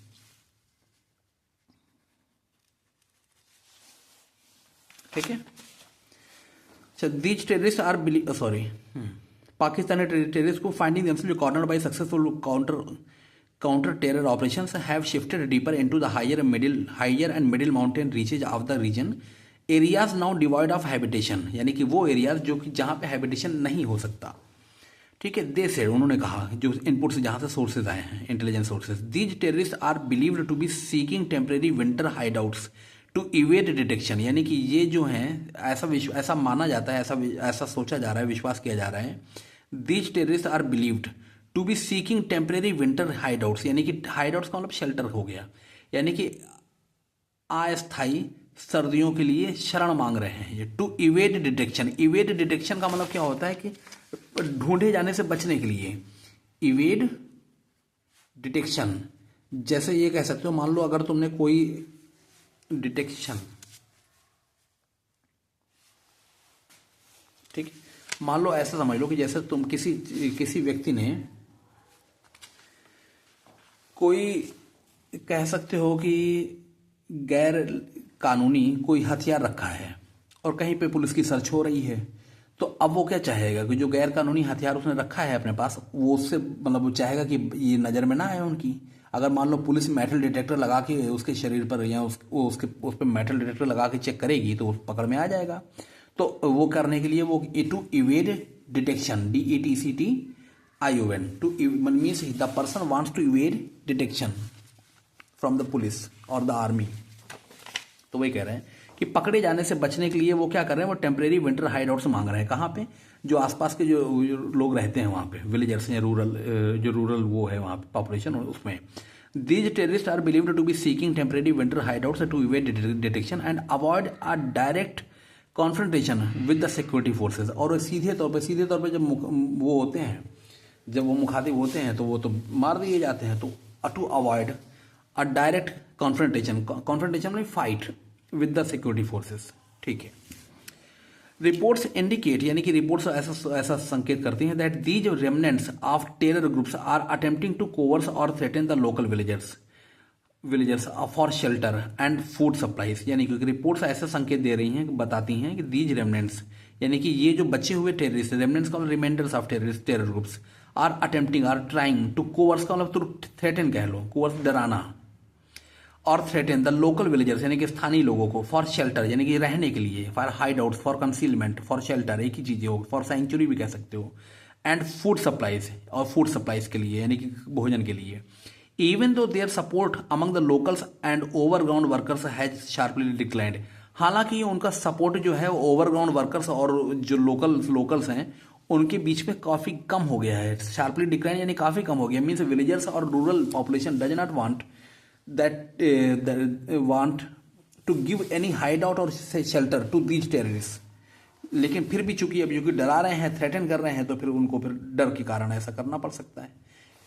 ठीक है। अच्छा, these terrorists are Pakistani terrorists को finding themselves cornered by successful counter terror operations have shifted deeper into the higher and middle mountain reaches of the region, areas now devoid of habitation, यानी कि वो एरियाज जो कि जहां पे habitation नहीं हो सकता। ठीक है। दे से उन्होंने कहा, जो इनपुट से जहां से सोर्सेज आए हैं, intelligence sources, these terrorists are believed to be seeking temporary winter hideouts to evade detection, यानी कि ये जो हैं ऐसा माना जाता है, ऐसा सोचा जा रहा है, विश्वास किया जा रहा है। These terrorists are believed to be seeking temporary winter hideouts, यानी कि हाइडआउट्स का मतलब शेल्टर हो गया, यानी कि अस्थायी सर्दियों के लिए शरण मांग रहे हैं ये। To evade detection, evade detection का मतलब क्या होता है कि ढूंढे जाने से बचने के लिए। इवेड डिटेक्शन, जैसे ये कह सकते हो, मान लो अगर तुमने कोई डिटेक्शन, ठीक, मान लो ऐसा समझ लो कि जैसे तुम किसी व्यक्ति ने कोई कह सकते हो कि गैर कानूनी कोई हथियार रखा है और कहीं पे पुलिस की सर्च हो रही है, तो अब वो क्या चाहेगा कि जो गैर कानूनी हथियार उसने रखा है अपने पास, वो उससे मतलब वो चाहेगा कि ये नज़र में ना आए उनकी। अगर मान लो पुलिस मेटल डिटेक्टर लगा के उसके शरीर पर या उस पर मेटल डिटेक्टर लगा के चेक करेगी तो पकड़ में आ जाएगा। तो वो करने के लिए वो to evade detection, DETCTION, to means the person wants to evade detection from the police or the army. तो वही कह रहे हैं कि पकड़े जाने से बचने के लिए वो क्या कर रहे हैं, वो टेम्परेरी विंटर हाइडआउट्स मांग रहे हैं। कहाँ पे? जो आसपास के जो लोग रहते हैं वहाँ पे, विलेजर्स या रूरल वो है वहाँ पे पॉपुलेशन, उसमें। These terrorists are believed to be seeking temporary winter hideouts to evade detection and avoid a direct confrontation with the security forces. और सीधे तौर पर जब वो होते हैं, जब वो मुखातिब होते हैं तो वो तो मार दिए जाते हैं। तो to avoid a direct confrontation में fight with the security forces. ठीक है। रिपोर्ट्स इंडिकेट, यानी कि रिपोर्ट्स ऐसा संकेत करती हैं that these remnants of terror groups are attempting to coerce और threaten the local villagers for shelter and food supplies, यानी कि रिपोर्ट्स ऐसे संकेत दे रही हैं, बताती हैं कि दीज रेमनेंट्स, यानी कि ये जो बचे हुए टेररिस्ट, रेमनेंट्स का reminders of terror groups, are attempting, are trying to coerce का मतलब थ्रेटन कह लो, कोवर्स डराना, और थ्रेटन द लोकल विलेजर्स, यानी कि स्थानीय लोगों को, फॉर शेल्टर, यानी कि रहने के लिए, for hide out, for concealment, for shelter, एक ही चीज़ हो, फॉर सेंचुरी भी कह सकते हो, एंड फूड सप्लाईज, और फूड सप्लाईज के लिए, यानी कि भोजन के लिए। Even though their support among the locals and overground workers has sharply declined, हालांकि उनका सपोर्ट जो है ओवरग्राउंड वर्कर्स और जो लोकल्स हैं उनके बीच में काफ़ी कम हो गया है। शार्पली डिक्लाइन यानी काफ़ी कम हो गया, means villagers or rural population does not want to give any hideout or shelter to these terrorist. लेकिन फिर भी चूंकि अब क्योंकि डरा रहे हैं, थ्रेटन कर रहे हैं, तो फिर उनको फिर डर के कारण ऐसा करना पड़ सकता है।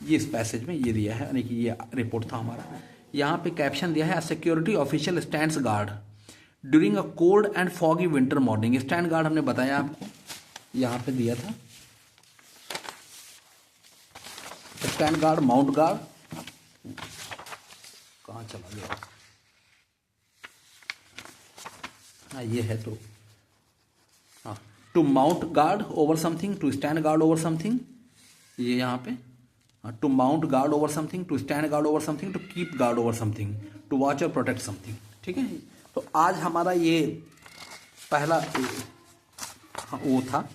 ये इस पैसेज में ये दिया है, यानी कि ये रिपोर्ट था हमारा। यहाँ पे कैप्शन दिया है, security official stands guard during a cold and foggy winter morning. Stand guard हमने बताया आपको, यहाँ पे दिया था स्टैंड गार्ड, माउंट गार्ड, कहाँ चला गया? हाँ ये है, तो हाँ, to mount guard over something, to stand guard over something, ये यहाँ पे to mount guard over something, to stand guard over something, to keep guard over something, to watch or protect something. ठीक है, तो आज हमारा ये पहला वो था,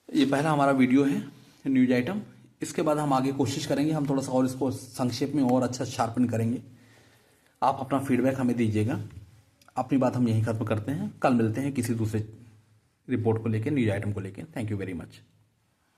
ये पहला हमारा वीडियो है न्यूज आइटम। इसके बाद हम आगे कोशिश करेंगे, हम थोड़ा सा और इसको संक्षेप में और अच्छा शार्पन करेंगे। आप अपना फीडबैक हमें दीजिएगा। अपनी बात हम यहीं खत्म करते हैं, कल मिलते हैं किसी दूसरे रिपोर्ट को लेकर, न्यूज आइटम को लेकर। Thank you very much.